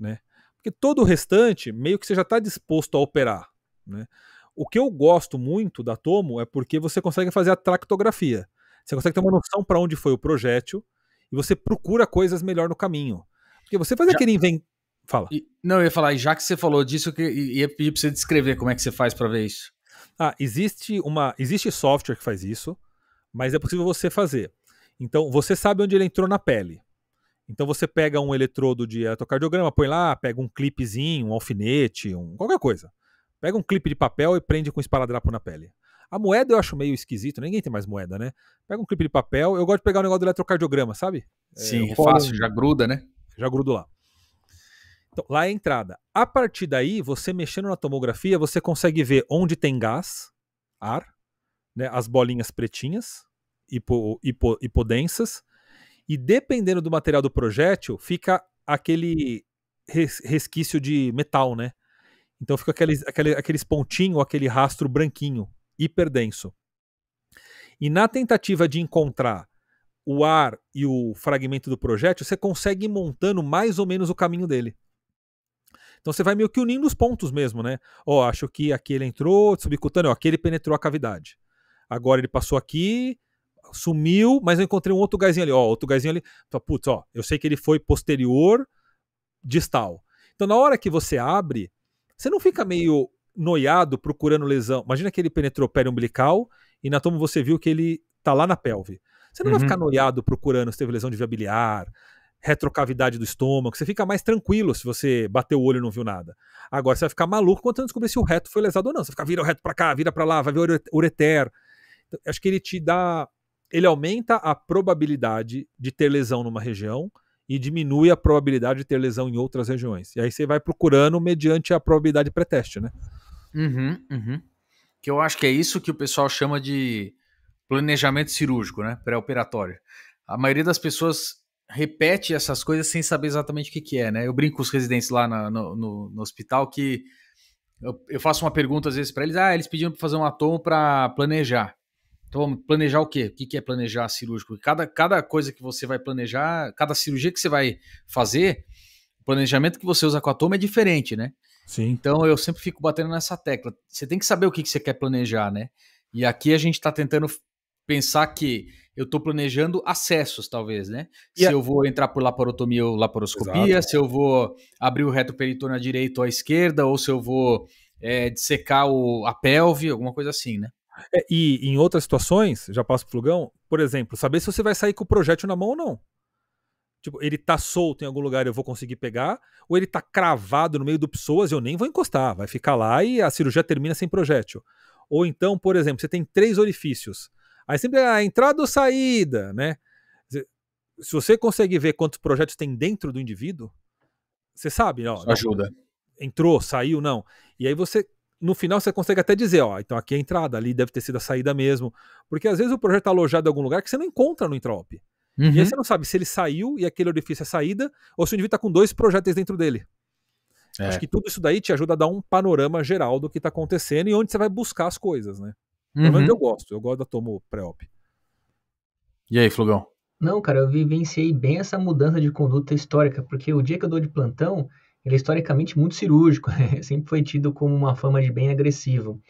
Speaker 3: Né? Porque todo o restante meio que você já está disposto a operar. Né? O que eu gosto muito da tomo é porque você consegue fazer a tractografia. Você consegue ter uma noção para onde foi o projétil e você procura coisas melhor no caminho. Porque você faz aquele invento. Fala.
Speaker 1: Não, eu ia falar, e já que você falou disso, eu ia pedir para você descrever como é que você faz para ver isso.
Speaker 3: Existe software que faz isso, mas é possível você fazer. Então, você sabe onde ele entrou na pele. Então você pega um eletrodo de eletrocardiograma, põe lá, pega um clipezinho, um alfinete, qualquer coisa. Pega um clipe de papel e prende com esparadrapo na pele. A moeda eu acho meio esquisito, ninguém tem mais moeda, né? Pega um clipe de papel, eu gosto de pegar um negócio do eletrocardiograma, sabe?
Speaker 1: Sim, é fácil, já gruda, né?
Speaker 3: Já grudo lá. Então, lá é a entrada. A partir daí, você mexendo na tomografia, você consegue ver onde tem gás, ar, né, as bolinhas pretinhas, hipodensas, e dependendo do material do projétil, fica aquele resquício de metal, né? Então fica aqueles pontinhos, aquele rastro branquinho, hiperdenso. E na tentativa de encontrar o ar e o fragmento do projétil, você consegue ir montando mais ou menos o caminho dele. Então você vai meio que unindo os pontos mesmo, né? Acho que aqui ele entrou subcutâneo, aqui ele penetrou a cavidade. Agora ele passou aqui, sumiu, mas eu encontrei um outro gásinho ali, ó, outro gásinho ali, putz, ó, eu sei que ele foi posterior distal. Então na hora que você abre, você não fica meio noiado procurando lesão. Imagina que ele penetrou pele umbilical e na tomo você viu que ele tá lá na pelve. Você não vai ficar noiado procurando se teve lesão de via biliar, retrocavidade do estômago, você fica mais tranquilo se você bateu o olho e não viu nada. Agora você vai ficar maluco quando você não descobrir se o reto foi lesado ou não. Você fica, vira o reto pra cá, vira pra lá, vai ver o ureter. Então, acho que ele aumenta a probabilidade de ter lesão numa região e diminui a probabilidade de ter lesão em outras regiões. E aí você vai procurando mediante a probabilidade pré-teste, né?
Speaker 1: Que eu acho que é isso que o pessoal chama de planejamento cirúrgico, né? Pré-operatório. A maioria das pessoas repete essas coisas sem saber exatamente o que é, né? Eu brinco com os residentes lá no hospital que eu faço uma pergunta às vezes para eles, eles pediram para fazer um atomo para planejar. Então, planejar o quê? O que é planejar cirúrgico? Cada coisa que você vai planejar, cada cirurgia que você vai fazer, o planejamento que você usa com atomo é diferente, né?
Speaker 3: Sim.
Speaker 1: Então, eu sempre fico batendo nessa tecla. Você tem que saber o que você quer planejar, né? E aqui a gente está tentando pensar que eu estou planejando acessos, talvez, né? Se eu vou entrar por laparotomia ou laparoscopia, se eu vou abrir o reto peritônio à direita ou à esquerda, ou se eu vou dissecar a pelve, alguma coisa assim, né?
Speaker 3: E em outras situações, já passo pro Flugão, por exemplo, saber se você vai sair com o projétil na mão ou não. Tipo, ele tá solto em algum lugar, eu vou conseguir pegar, ou ele tá cravado no meio do psoas e eu nem vou encostar, vai ficar lá e a cirurgia termina sem projétil. Ou então, por exemplo, você tem 3 orifícios. Aí sempre a entrada ou saída, né? Se você consegue ver quantos projéteis tem dentro do indivíduo, você sabe, ó,
Speaker 1: ajuda.
Speaker 3: Entrou, saiu, não. E aí você, no final, você consegue até dizer, ó, então aqui é a entrada, ali deve ter sido a saída mesmo. Porque às vezes o projeto tá alojado em algum lugar que você não encontra no intraop. E aí você não sabe se ele saiu e aquele orifício é saída, ou se o indivíduo tá com 2 projéteis dentro dele. Acho que tudo isso daí te ajuda a dar um panorama geral do que tá acontecendo e onde você vai buscar as coisas, né? Pelo menos eu gosto da tomo pré-op.
Speaker 1: E aí, Flugão?
Speaker 2: Não, cara, eu vivenciei bem essa mudança de conduta histórica, porque o dia que eu dou de plantão, ele é historicamente muito cirúrgico, sempre foi tido como uma fama de bem agressivo,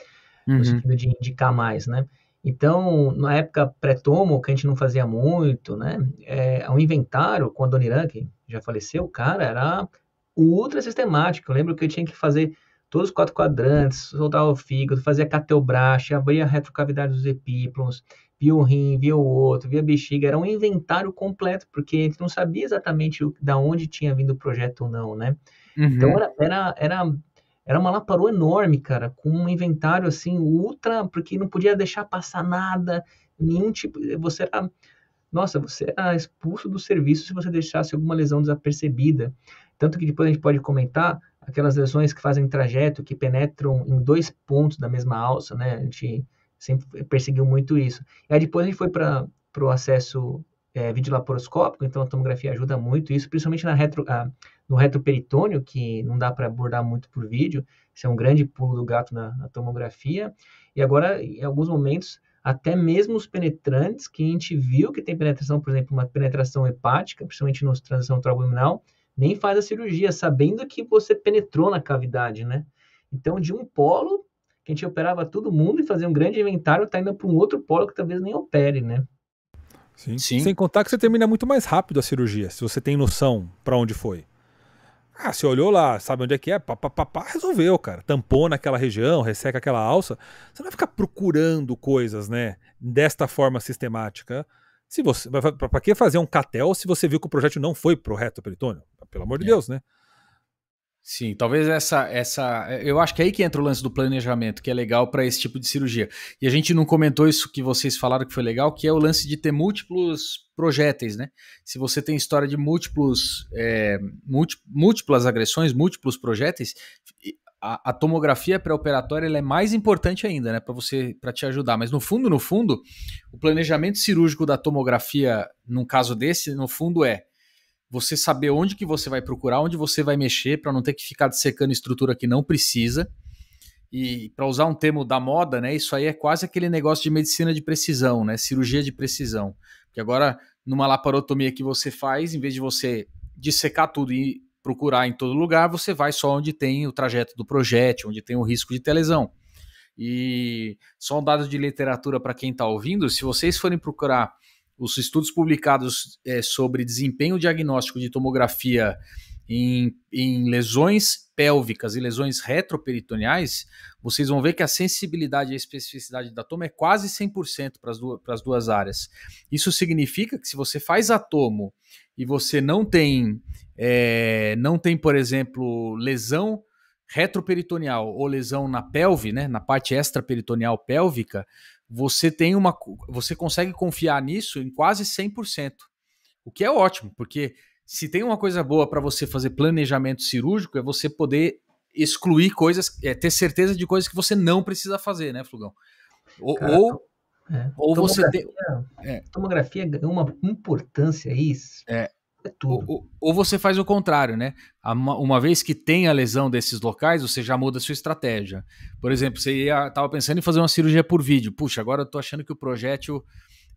Speaker 2: no sentido de indicar mais, né? Então, na época pré-tomo, que a gente não fazia muito, né? O inventário com a Dona Irã, que já faleceu, cara, era ultra sistemático. Eu lembro que eu tinha que fazer todos os 4 quadrantes, soltar o fígado, fazer a cateobraste, abrir a retrocavidade dos epíplons, via o rim, via o outro, via a bexiga, era um inventário completo, porque a gente não sabia exatamente da onde tinha vindo o projeto ou não, né? Então era uma laparoa enorme, cara, com um inventário assim, ultra, porque não podia deixar passar nada, nenhum tipo, você era expulso do serviço se você deixasse alguma lesão desapercebida. Tanto que depois a gente pode comentar aquelas lesões que fazem trajeto, que penetram em 2 pontos da mesma alça, né? A gente sempre perseguiu muito isso. E aí depois a gente foi para o acesso videolaparoscópico, então a tomografia ajuda muito isso, principalmente no retroperitônio, que não dá para abordar muito por vídeo, isso é um grande pulo do gato na tomografia. E agora, em alguns momentos, até mesmo os penetrantes, que a gente viu que tem penetração, por exemplo, uma penetração hepática, principalmente na transição intraabdominal, nem faz a cirurgia, sabendo que você penetrou na cavidade, né? Então, de um polo, que a gente operava todo mundo e fazia um grande inventário, tá indo para um outro polo que talvez nem opere, né?
Speaker 3: Sim. Sem contar que você termina muito mais rápido a cirurgia, se você tem noção para onde foi. Você olhou lá, sabe onde é que é, resolveu, cara. Tampou naquela região, resseca aquela alça. Você não vai ficar procurando coisas, né, desta forma sistemática. Se você, pra que fazer um catel se você viu que o projétil não foi pro reto peritônio? Pelo amor de Deus, né?
Speaker 1: Sim, talvez eu acho que é aí que entra o lance do planejamento, que é legal para esse tipo de cirurgia. E a gente não comentou isso que vocês falaram que foi legal, que é o lance de ter múltiplos projéteis, né? Se você tem história de múltiplas agressões, múltiplos projéteis, a tomografia pré-operatória ela é mais importante ainda, né? Para te ajudar. Mas no fundo, o planejamento cirúrgico da tomografia, num caso desse, no fundo é você saber onde que você vai procurar, onde você vai mexer, para não ter que ficar dissecando estrutura que não precisa. E para usar um termo da moda, né, isso aí é quase aquele negócio de medicina de precisão, né, cirurgia de precisão. Porque agora, numa laparotomia que você faz, em vez de você dissecar tudo e procurar em todo lugar, você vai só onde tem o trajeto do projétil, onde tem o risco de ter lesão. E só um dado de literatura para quem está ouvindo, se vocês forem procurar os estudos publicados sobre desempenho diagnóstico de tomografia em lesões pélvicas e lesões retroperitoneais, vocês vão ver que a sensibilidade e a especificidade da tomo é quase 100% para as duas áreas. Isso significa que se você faz a tomo e você não tem, por exemplo, lesão retroperitoneal ou lesão na pelve, né, na parte extraperitoneal pélvica, você consegue confiar nisso em quase 100%, o que é ótimo, porque se tem uma coisa boa para você fazer planejamento cirúrgico é você poder excluir coisas, ter certeza de coisas que você não precisa fazer, né, Flugão?
Speaker 2: Cara,
Speaker 1: ou você tem...
Speaker 2: Tomografia ganhou uma importância isso. Tudo.
Speaker 1: Ou você faz o contrário, né? Uma vez que tem a lesão desses locais, você já muda a sua estratégia. Por exemplo, você estava pensando em fazer uma cirurgia por vídeo. Puxa, agora eu tô achando que o projétil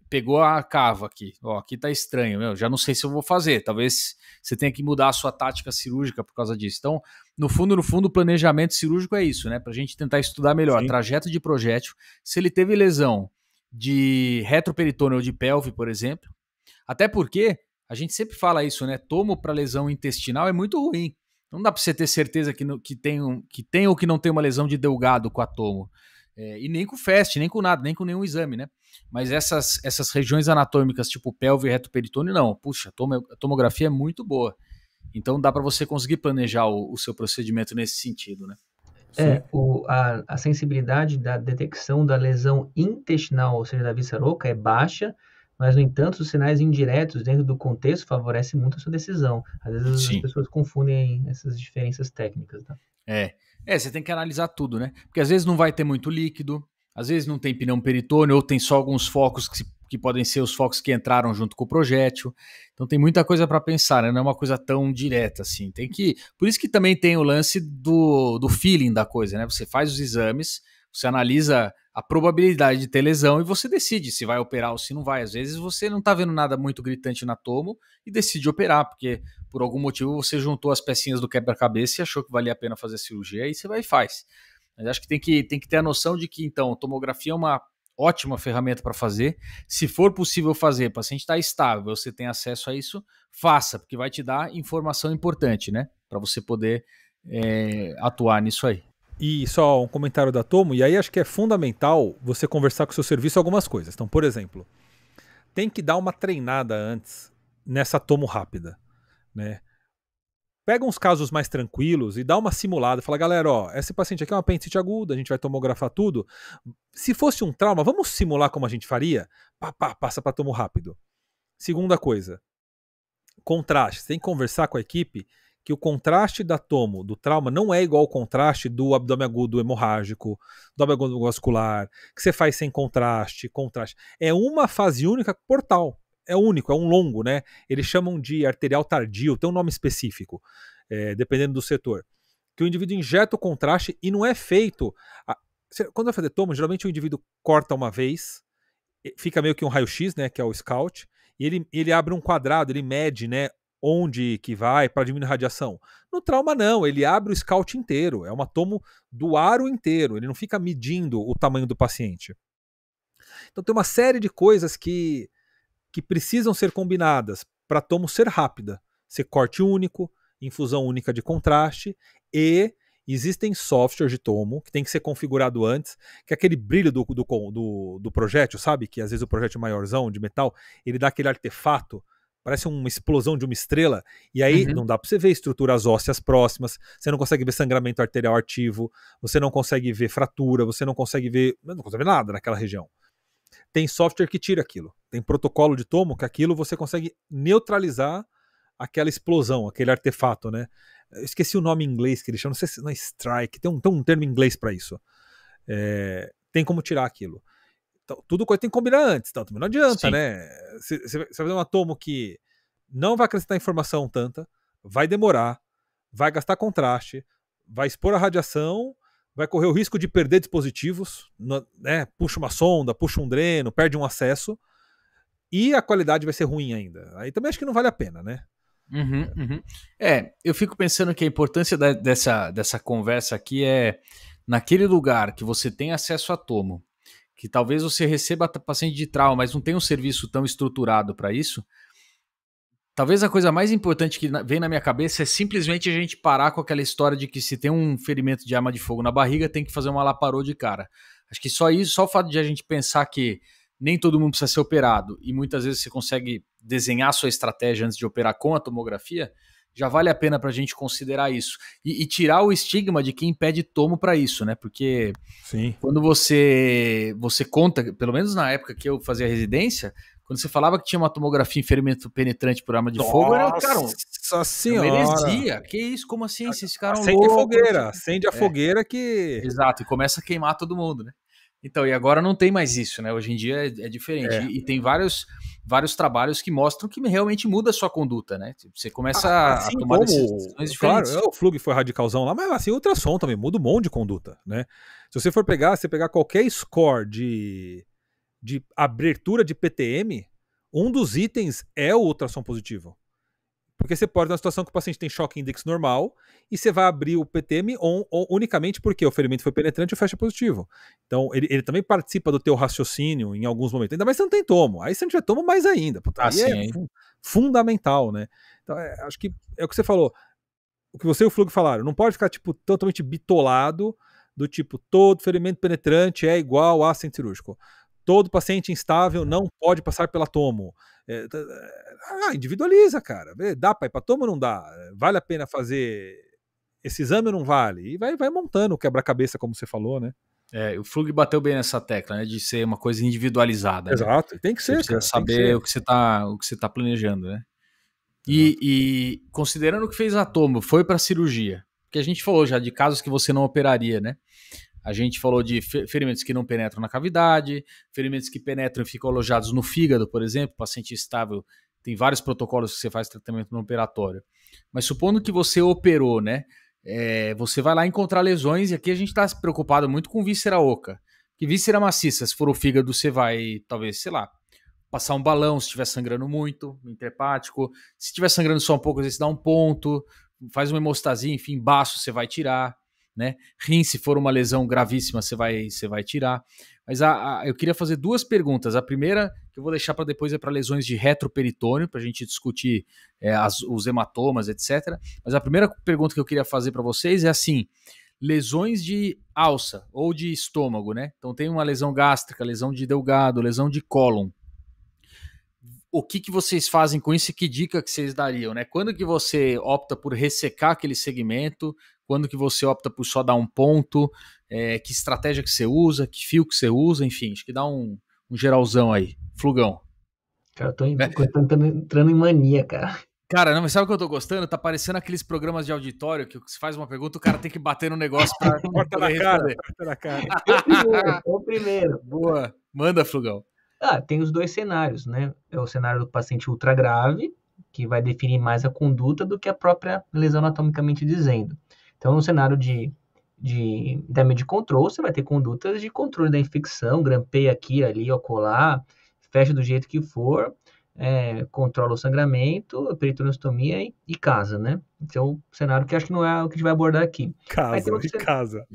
Speaker 1: pegou a cava aqui. Ó, aqui tá estranho, já não sei se eu vou fazer. Talvez você tenha que mudar a sua tática cirúrgica por causa disso. Então, no fundo, o planejamento cirúrgico é isso, né? Pra gente tentar estudar melhor o trajeto de projétil. Se ele teve lesão de retroperitônio ou de pelve, por exemplo. Até porque a gente sempre fala isso, né? Tomo para lesão intestinal é muito ruim. Não dá para você ter certeza que tem ou que não tem uma lesão de delgado com a tomo. E nem com FAST, nem com nada, nem com nenhum exame, né? Mas essas regiões anatômicas, tipo pelve e retroperitônio, não. Puxa, a tomografia é muito boa. Então dá para você conseguir planejar o seu procedimento nesse sentido, né?
Speaker 2: A sensibilidade da detecção da lesão intestinal, ou seja, da víscera oca, é baixa, mas, no entanto, os sinais indiretos dentro do contexto favorecem muito a sua decisão. Às vezes as pessoas confundem essas diferenças técnicas. Tá?
Speaker 1: Você tem que analisar tudo, né? Porque às vezes não vai ter muito líquido, às vezes não tem pneu peritônio, ou tem só alguns focos que podem ser os focos que entraram junto com o projétil. Então tem muita coisa para pensar, né? Não é uma coisa tão direta assim. Por isso que também tem o lance do feeling da coisa, né? Você faz os exames, você analisa a probabilidade de ter lesão e você decide se vai operar ou se não vai. Às vezes você não está vendo nada muito gritante na tomo e decide operar, porque por algum motivo você juntou as pecinhas do quebra-cabeça e achou que valia a pena fazer a cirurgia, aí você vai e faz. Mas acho que tem que ter a noção de que, então, tomografia é uma ótima ferramenta para fazer. Se for possível fazer, o paciente está estável, você tem acesso a isso, faça, porque vai te dar informação importante, né? Para você poder atuar nisso aí.
Speaker 3: E só um comentário da Tomo, e aí acho que é fundamental você conversar com o seu serviço algumas coisas. Então, por exemplo, tem que dar uma treinada antes nessa tomo rápida, né? Pega uns casos mais tranquilos e dá uma simulada. Fala, galera, ó, esse paciente aqui é uma apendicite aguda, a gente vai tomografar tudo. Se fosse um trauma, vamos simular como a gente faria? Passa para tomo rápido. Segunda coisa, contraste. Você tem que conversar com a equipe que o contraste da tomo, do trauma, não é igual ao contraste do abdômen agudo hemorrágico, do abdômen agudo vascular, que você faz sem contraste. É uma fase única portal. É único, é um longo, né? Eles chamam de arterial tardio, tem um nome específico, dependendo do setor. Que o indivíduo injeta o contraste e não é feito... Quando vai fazer tomo, geralmente o indivíduo corta uma vez, fica meio que um raio-x, né, que é o scout, e ele abre um quadrado, ele mede, né, onde que vai para diminuir a radiação. No trauma não, ele abre o scout inteiro, é uma tomo do aro inteiro, ele não fica medindo o tamanho do paciente. Então tem uma série de coisas que precisam ser combinadas para a tomo ser rápida, ser corte único, infusão única de contraste, e existem softwares de tomo que tem que ser configurado antes, que é aquele brilho do projétil, sabe? Que às vezes o projétil maiorzão de metal, ele dá aquele artefato, parece uma explosão de uma estrela, e aí não dá para você ver estruturas ósseas próximas, você não consegue ver sangramento arterial ativo, você não consegue ver fratura, você não consegue ver nada naquela região. Tem software que tira aquilo, tem protocolo de tomo que aquilo você consegue neutralizar aquela explosão, aquele artefato, né? Eu esqueci o nome em inglês que eles chamam, não sei se não é strike, tem um termo em inglês para isso. Tem como tirar aquilo. Então, tudo coisa tem que combinar antes, então, não adianta, sim, né? Você vai fazer uma tomo que não vai acrescentar informação tanta, vai demorar, vai gastar contraste, vai expor a radiação, vai correr o risco de perder dispositivos, né? Puxa uma sonda, puxa um dreno, perde um acesso, e a qualidade vai ser ruim ainda. Aí também acho que não vale a pena, né?
Speaker 1: Eu fico pensando que a importância dessa conversa aqui é naquele lugar que você tem acesso a tomo, que talvez você receba paciente de trauma, mas não tem um serviço tão estruturado para isso, talvez a coisa mais importante que vem na minha cabeça é simplesmente a gente parar com aquela história de que se tem um ferimento de arma de fogo na barriga, tem que fazer uma laparô de cara. Acho que só isso, só o fato de a gente pensar que nem todo mundo precisa ser operado e muitas vezes você consegue desenhar sua estratégia antes de operar com a tomografia, já vale a pena para a gente considerar isso. E tirar o estigma de quem pede tomo para isso, né? Porque
Speaker 3: Sim.
Speaker 1: quando você conta, pelo menos na época que eu fazia residência, quando você falava que tinha uma tomografia em ferimento penetrante por arma de fogo, era, cara,
Speaker 3: Nossa senhora!
Speaker 1: uma heresia. Que isso? Como assim? Vocês ficaram
Speaker 3: acende
Speaker 1: loucos?
Speaker 3: fogueira, acende a fogueira que...
Speaker 1: Exato, e começa a queimar todo mundo, né? Então, e agora não tem mais isso, né? Hoje em dia é diferente. E tem vários trabalhos que mostram que realmente muda a sua conduta, né? Você começa
Speaker 3: assim
Speaker 1: a tomar
Speaker 3: como,
Speaker 1: decisões diferentes.
Speaker 3: Claro, o Flug foi radicalzão lá, mas assim, o ultrassom também muda um monte de conduta, né? Se você for pegar, qualquer score de abertura de PTM, um dos itens é o ultrassom positivo. Porque você pode ter uma situação que o paciente tem choque index normal e você vai abrir o PTM unicamente porque o ferimento foi penetrante e o fecha positivo. Então, ele também participa do teu raciocínio em alguns momentos. Ainda mais se você não tem tomo. Aí se não tiver tomo, mais ainda. Aí
Speaker 1: sim,
Speaker 3: fundamental, né? Então, acho que é o que você falou. O que você e o Flug falaram. Não pode ficar, tipo, totalmente bitolado do tipo, todo ferimento penetrante é igual a centro cirúrgico. Todo paciente instável não pode passar pela tomo. Individualiza, cara. Dá para ir para tomo ou não dá? Vale a pena fazer esse exame ou não vale? E vai montando o quebra-cabeça, como você falou, né?
Speaker 1: O Flug bateu bem nessa tecla, né? De ser uma coisa individualizada.
Speaker 3: Exato,
Speaker 1: né?
Speaker 3: Tem que ser,
Speaker 1: você precisa saber o que você tá planejando, né? E considerando que fez a tomo, foi para cirurgia, que a gente falou já de casos que você não operaria, né? A gente falou de ferimentos que não penetram na cavidade, ferimentos que penetram e ficam alojados no fígado, por exemplo, paciente estável, tem vários protocolos que você faz tratamento no operatório. Mas supondo que você operou, né? Você vai lá encontrar lesões, e aqui a gente está preocupado muito com víscera oca. Que víscera maciça, se for o fígado, você vai, talvez, sei lá, passar um balão se estiver sangrando muito, intrahepático. Se estiver sangrando só um pouco, às vezes dá um ponto, faz uma hemostasia, enfim, baço você vai tirar. Né? Rim, se for uma lesão gravíssima, você vai tirar. Mas eu queria fazer duas perguntas. A primeira, que eu vou deixar para depois, é para lesões de retroperitônio, para a gente discutir os hematomas, etc. Mas a primeira pergunta que eu queria fazer para vocês é assim: lesões de alça ou de estômago, né? Então tem uma lesão gástrica, lesão de delgado, lesão de cólon. O que vocês fazem com isso e que dica que vocês dariam, né? Quando que você opta por ressecar aquele segmento? Quando que você opta por só dar um ponto? Que estratégia que você usa? Que fio que você usa? Enfim, acho que dá um geralzão aí. Flugão.
Speaker 2: Cara, eu tô entrando em mania, cara.
Speaker 1: Cara, não, mas sabe o que eu tô gostando? Tá parecendo aqueles programas de auditório que você faz uma pergunta, o cara tem que bater no negócio pra poder responder.
Speaker 3: Corta na cara.
Speaker 2: O primeiro.
Speaker 1: Boa. Manda, Flugão.
Speaker 2: Tem os dois cenários, né? É o cenário do paciente ultra grave, que vai definir mais a conduta do que a própria lesão anatomicamente dizendo. Então, no cenário de damage control, você vai ter condutas de controle da infecção, grampeia aqui, ali, acolá, fecha do jeito que for, controla o sangramento, a peritoneostomia e casa, né? Então, cenário que acho que não é o que a gente vai abordar aqui.
Speaker 3: Casa.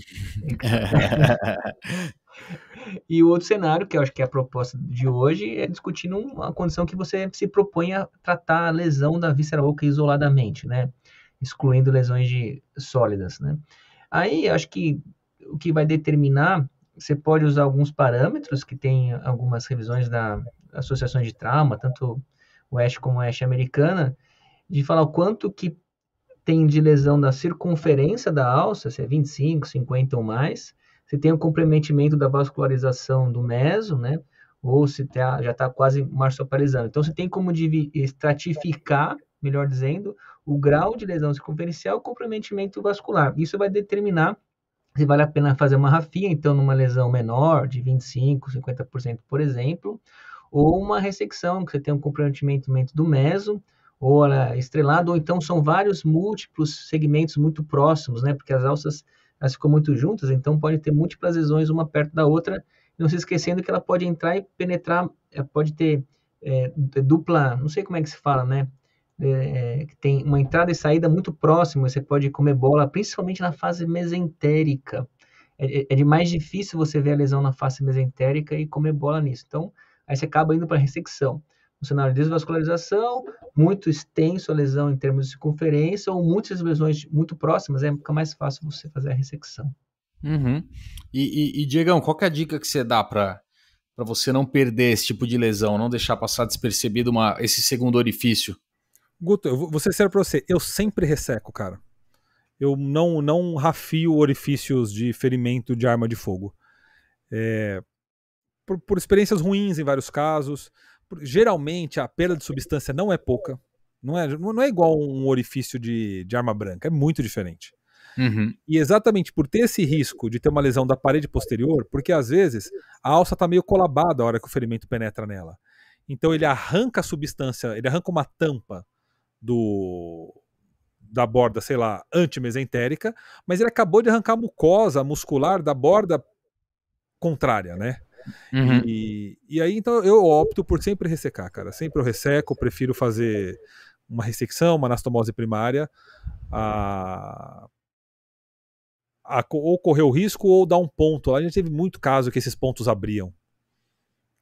Speaker 2: E o outro cenário, que eu acho que é a proposta de hoje, é discutindo uma condição que você se propõe a tratar a lesão da víscera oca isoladamente, né? Excluindo lesões sólidas, né? Aí, acho que o que vai determinar, você pode usar alguns parâmetros, que tem algumas revisões da Associação de Trauma, tanto o ASH como a ASH americana, de falar o quanto que tem de lesão da circunferência da alça, se é 25, 50 ou mais. Você tem o comprometimento da vascularização do meso, né? Ou se já está quase marsupializando. Então, você tem como estratificar, melhor dizendo, o grau de lesão circunferencial e o comprometimento vascular. Isso vai determinar se vale a pena fazer uma rafia, então, numa lesão menor, de 25%, 50%, por exemplo, ou uma ressecção, que você tem um comprometimento do meso, ou estrelado, ou então são vários múltiplos segmentos muito próximos, né? Porque as alças elas ficam muito juntas, então pode ter múltiplas lesões uma perto da outra, não se esquecendo que ela pode entrar e penetrar, pode ter dupla, não sei como é que se fala, né? Que tem uma entrada e saída muito próxima, você pode comer bola, principalmente na fase mesentérica. é de mais difícil você ver a lesão na face mesentérica e comer bola nisso. Então, aí você acaba indo para a ressecção. Um cenário de desvascularização, muito extenso a lesão em termos de circunferência, ou muitas lesões muito próximas, fica mais fácil você fazer a ressecção.
Speaker 1: Uhum. E Diegão, qual que é a dica que você dá para você não perder esse tipo de lesão, não deixar passar despercebido esse segundo orifício?
Speaker 3: Guto, eu vou ser sério pra você, eu sempre resseco, cara. Eu não rafio orifícios de ferimento de arma de fogo. Por experiências ruins em vários casos. Geralmente a perda de substância não é pouca. Não é igual um orifício de arma branca, é muito diferente.
Speaker 1: Uhum.
Speaker 3: E exatamente por ter esse risco de ter uma lesão da parede posterior, porque às vezes a alça está meio colabada a hora que o ferimento penetra nela. Então ele arranca a substância, ele arranca uma tampa da borda, sei lá, antimesentérica, mas ele acabou de arrancar a mucosa muscular da borda contrária, né?
Speaker 1: Uhum.
Speaker 3: E aí, então, eu opto por sempre ressecar, cara. Sempre eu resseco, prefiro fazer uma ressecção, uma anastomose primária, ou correr o risco ou dar um ponto. A gente teve muito caso que esses pontos abriam.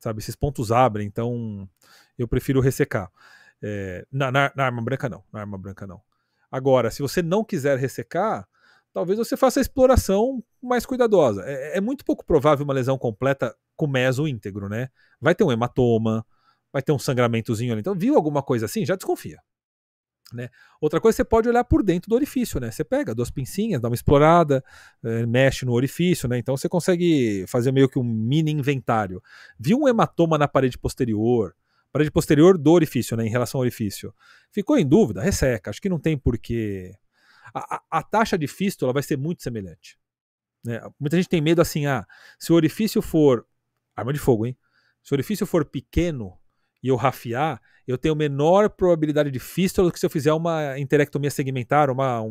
Speaker 3: Sabe, esses pontos abrem, então eu prefiro ressecar. Na arma branca não, na arma branca não. Agora, se você não quiser ressecar, talvez você faça a exploração mais cuidadosa. É muito pouco provável uma lesão completa com meso íntegro, né? Vai ter um hematoma, vai ter um sangramentozinho ali. Então, viu alguma coisa assim, já desconfia. Né? Outra coisa, você pode olhar por dentro do orifício, né? Você pega 2 pincinhas, dá uma explorada, mexe no orifício, né? Então você consegue fazer meio que um mini inventário. Viu um hematoma na parede posterior do orifício, né? Em relação ao orifício. Ficou em dúvida? Resseca. Acho que não tem porquê. A taxa de fístula vai ser muito semelhante. Né? Muita gente tem medo assim, se o orifício for arma de fogo, hein? Se o orifício for pequeno e eu rafiar, eu tenho menor probabilidade de fístula do que se eu fizer uma enterectomia segmentar, uma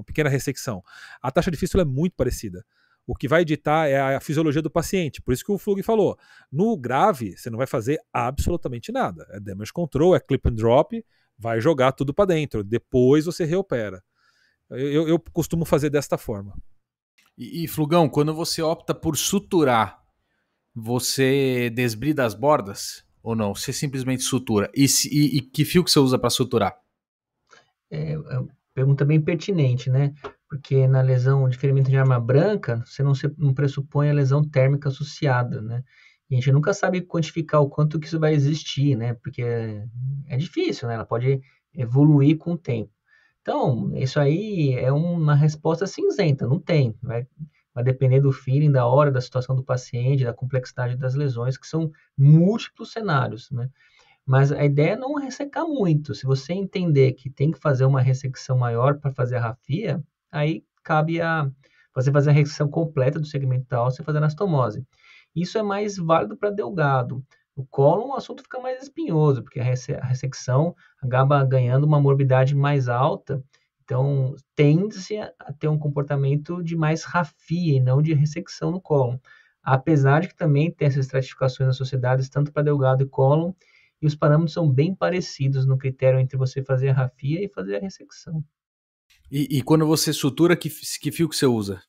Speaker 3: pequena ressecção. A taxa de fístula é muito parecida. O que vai ditar é a fisiologia do paciente. Por isso que o Flug falou, no grave, você não vai fazer absolutamente nada. É damage control, é clip and drop, vai jogar tudo para dentro. Depois você reopera. Eu costumo fazer desta forma.
Speaker 1: E Flugão, quando você opta por suturar, você desbrida as bordas ou não? Você simplesmente sutura? E que fio que você usa para suturar?
Speaker 2: É uma pergunta bem pertinente, né? Porque na lesão de ferimento de arma branca, você não pressupõe a lesão térmica associada, né? E a gente nunca sabe quantificar o quanto que isso vai existir, né? Porque é difícil, né? Ela pode evoluir com o tempo. Então, isso aí é uma resposta cinzenta, não tem. Vai depender do feeling, da hora, da situação do paciente, da complexidade das lesões, que são múltiplos cenários, né? Mas a ideia é não ressecar muito. Se você entender que tem que fazer uma ressecção maior para fazer a rafia, aí cabe você fazer a ressecção completa do segmento da alça e fazer a anastomose. Isso é mais válido para delgado. O cólon, o assunto fica mais espinhoso, porque a ressecção acaba ganhando uma morbidade mais alta, então tende-se a ter um comportamento de mais rafia e não de ressecção no cólon. Apesar de que também tem essas estratificações nas sociedades, tanto para delgado e cólon, e os parâmetros são bem parecidos no critério entre você fazer a rafia e fazer a ressecção.
Speaker 1: E quando você sutura, que fio que você usa?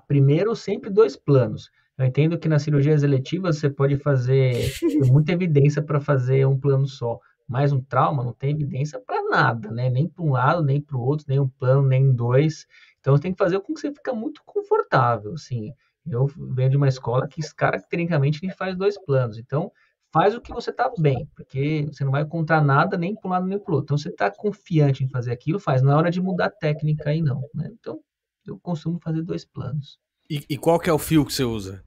Speaker 2: Primeiro, sempre 2 planos. Eu entendo que nas cirurgias eletivas você pode fazer, tem muita evidência para fazer um plano só, mas um trauma não tem evidência para nada, né? Nem para um lado, nem para o outro, nem um plano, nem 2. Então você tem que fazer com que você fica muito confortável, assim. Eu venho de uma escola que caracteristicamente a gente faz 2 planos. Então, faz o que você está bem, porque você não vai encontrar nada nem para um lado nem para o outro. Então, você está confiante em fazer aquilo, faz. Não é hora de mudar a técnica aí, não. Né? Então, eu costumo fazer 2 planos.
Speaker 1: E qual que é o fio que você usa?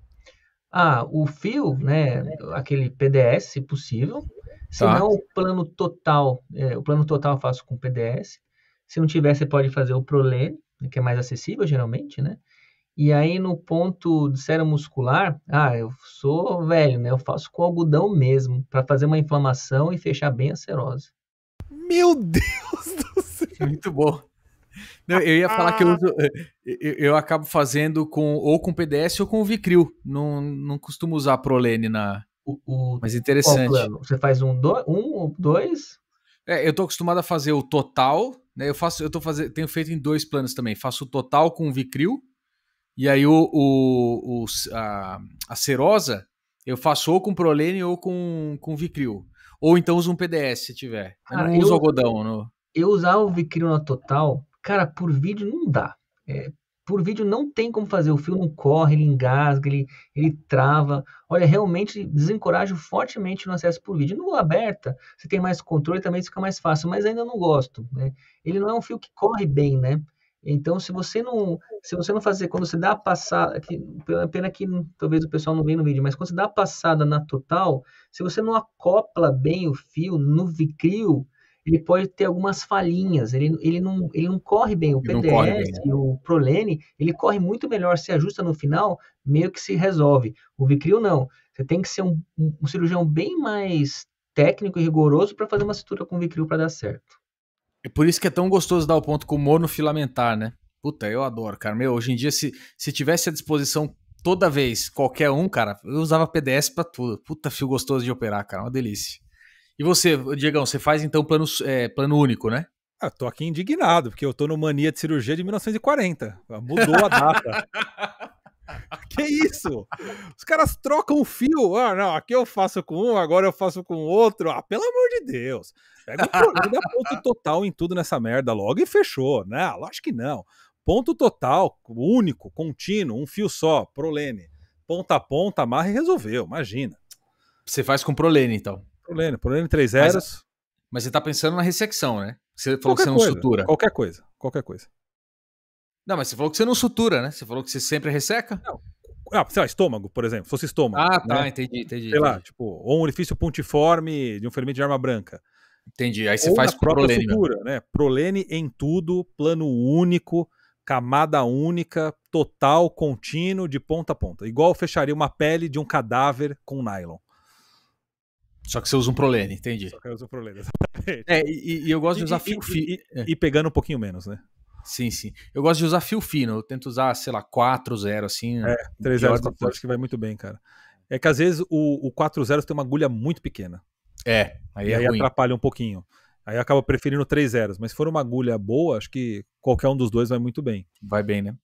Speaker 2: O fio, né, aquele PDS, se possível. Se
Speaker 1: Tá.
Speaker 2: não, o plano total eu faço com PDS. Se não tiver, você pode fazer o Prolene, que é mais acessível, geralmente, né? E aí, no ponto de sérum muscular, eu sou velho, né? Eu faço com algodão mesmo, para fazer uma inflamação e fechar bem a serose.
Speaker 3: Meu Deus do céu!
Speaker 1: Muito bom. Não, eu ia falar que eu acabo fazendo ou com PDS ou com o Vicril. Não costumo usar Prolene mas interessante.
Speaker 2: Qual plano? Você faz um ou dois?
Speaker 1: Eu tô acostumado a fazer o total, né? Tenho feito em 2 planos também. Faço o total com o Vicril, E aí a serosa eu faço ou com Prolene ou com Vicril. Ou então uso um PDS se tiver. Eu
Speaker 2: Cara,
Speaker 1: não uso algodão.
Speaker 2: eu usar o Vicril na total, cara, por vídeo não dá. Por vídeo não tem como fazer. O fio não corre, ele engasga, ele trava. Olha, realmente desencorajo fortemente no acesso por vídeo. No aberta, você tem mais controle, também fica mais fácil, mas ainda não gosto, né? Ele não é um fio que corre bem, né? Então, se você não fazer, quando você dá a passada, pena que talvez o pessoal não veja no vídeo, mas quando você dá a passada na total, se você não acopla bem o fio no Vicril, ele pode ter algumas falhinhas, ele não corre bem. O
Speaker 1: Ele não corre bem,
Speaker 2: PDS e o Prolene, ele corre muito melhor, se ajusta no final, meio que se resolve. O Vicril não. Você tem que ser um cirurgião bem mais técnico e rigoroso para fazer uma sutura com Vicril para dar certo.
Speaker 1: É por isso que é tão gostoso dar o ponto com monofilamentar, né? Puta, eu adoro, cara. Meu, hoje em dia, se tivesse à disposição toda vez, qualquer um, cara, eu usava PDS pra tudo. Puta, fio gostoso de operar, cara. Uma delícia. E você, Diegão, você faz então plano único, né?
Speaker 3: Tô aqui indignado, porque eu tô no Mania de Cirurgia de 1940. Mudou a data. Que isso? Os caras trocam o fio. Não, aqui eu faço com um, agora eu faço com outro. Pelo amor de Deus. Pega o problema, dá ponto total em tudo nessa merda logo e fechou, né? Lógico que não. Ponto total, único, contínuo, um fio só, Prolene. Ponta a ponta, amarra e resolveu, imagina.
Speaker 1: Você faz com Prolene, então.
Speaker 3: Prolene 3 zeros.
Speaker 1: Mas você tá pensando na ressecção, né? Você falou que você não
Speaker 3: coisa,
Speaker 1: sutura.
Speaker 3: Qualquer coisa.
Speaker 1: Não, mas você falou que você não sutura, né? Você falou que você sempre resseca?
Speaker 3: Não. Sei lá, estômago, por exemplo. Se fosse estômago.
Speaker 1: Ah, tá,
Speaker 3: né?
Speaker 1: entendi.
Speaker 3: Sei lá, tipo, ou um orifício pontiforme de um ferimento de arma branca.
Speaker 1: Entendi, aí você
Speaker 3: ou
Speaker 1: faz com Prolene
Speaker 3: sutura, né? Prolene em tudo, plano único, camada única, total, contínuo, de ponta a ponta. Igual fecharia uma pele de um cadáver com nylon.
Speaker 1: Só que você usa um Prolene, entendi.
Speaker 3: Só que eu uso Prolene,
Speaker 1: exatamente. E eu gosto de usar fio fino.
Speaker 3: E pegando um pouquinho menos, né?
Speaker 1: Sim. Eu gosto de usar fio fino. Eu tento usar, sei lá, 4-0, assim.
Speaker 3: 3 zeros, acho que vai muito bem, cara. É que às vezes o 4 zeros tem uma agulha muito pequena.
Speaker 1: Aí é ruim.
Speaker 3: Atrapalha um pouquinho. Aí acaba preferindo 3 zeros. Mas se for uma agulha boa, acho que qualquer um dos dois vai muito bem.
Speaker 1: Vai bem, né?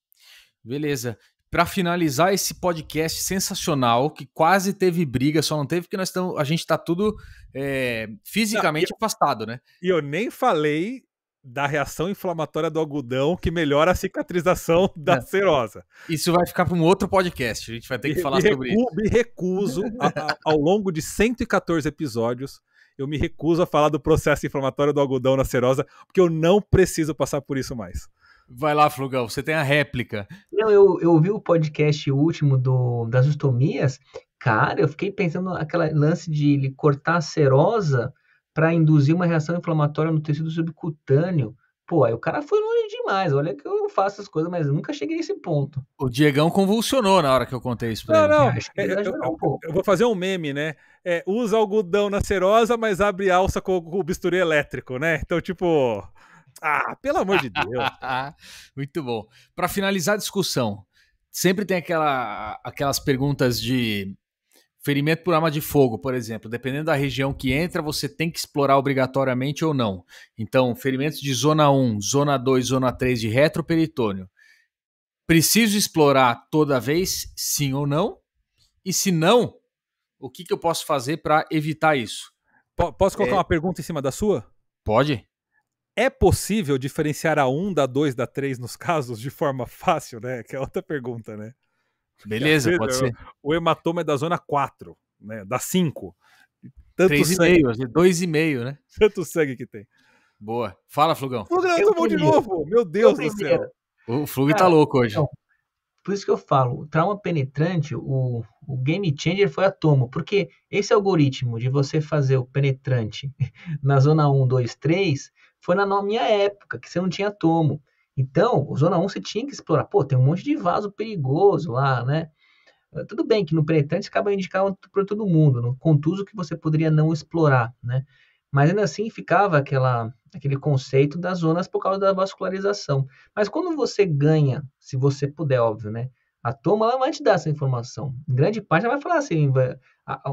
Speaker 1: Beleza. Para finalizar esse podcast sensacional, que quase teve briga, só não teve porque a gente tá tudo fisicamente afastado, né?
Speaker 3: E eu nem falei da reação inflamatória do algodão que melhora a cicatrização da serosa.
Speaker 1: Isso vai ficar para um outro podcast, a gente vai ter que falar sobre isso.
Speaker 3: Me recuso, ao longo de 114 episódios, eu me recuso a falar do processo inflamatório do algodão na serosa, porque eu não preciso passar por isso mais.
Speaker 1: Vai lá, Flugão, você tem a réplica.
Speaker 2: Não, eu ouvi o podcast último das ostomias, cara, eu fiquei pensando naquele lance de ele cortar a serosa para induzir uma reação inflamatória no tecido subcutâneo. Pô, aí o cara foi longe demais. Olha que eu faço as coisas, mas eu nunca cheguei a esse ponto.
Speaker 1: O Diegão convulsionou na hora que eu contei isso pra ele.
Speaker 3: Não. Eu vou fazer um meme, né? Usa algodão na serosa, mas abre alça com o bisturi elétrico, né? Então, tipo... pelo amor de Deus.
Speaker 1: Muito bom. Para finalizar a discussão, sempre tem aquelas perguntas de ferimento por arma de fogo, por exemplo. Dependendo da região que entra, você tem que explorar obrigatoriamente ou não. Então, ferimentos de zona 1, zona 2, zona 3 de retroperitônio. Preciso explorar toda vez, sim ou não? E se não, o que eu posso fazer para evitar isso?
Speaker 3: Posso colocar uma pergunta em cima da sua?
Speaker 1: Pode.
Speaker 3: É possível diferenciar a 1 da 2 da 3 nos casos de forma fácil, né? Que é outra pergunta, né?
Speaker 1: Beleza, vezes, pode ser.
Speaker 3: O hematoma é da zona 4, né? Da 5.
Speaker 1: 3,5, 2,5, né?
Speaker 3: Tanto sangue que tem.
Speaker 1: Boa. Fala, Flugão.
Speaker 3: Flugão, tomou de novo. Meu Deus do céu.
Speaker 1: O Flug tá louco hoje.
Speaker 2: Então, por isso que eu falo, o trauma penetrante, o game changer foi a tomo, porque esse algoritmo de você fazer o penetrante na zona 1, 2, 3, foi na minha época, que você não tinha tomo. Então, o zona 1 você tinha que explorar. Pô, tem um monte de vaso perigoso lá, né? Tudo bem que no penetrante acaba indicando para todo mundo, no contuso que você poderia não explorar, né? Mas ainda assim ficava aquele conceito das zonas por causa da vascularização. Mas quando você ganha, se você puder, óbvio, né? A toma, ela vai te dar essa informação. Em grande parte, ela vai falar assim,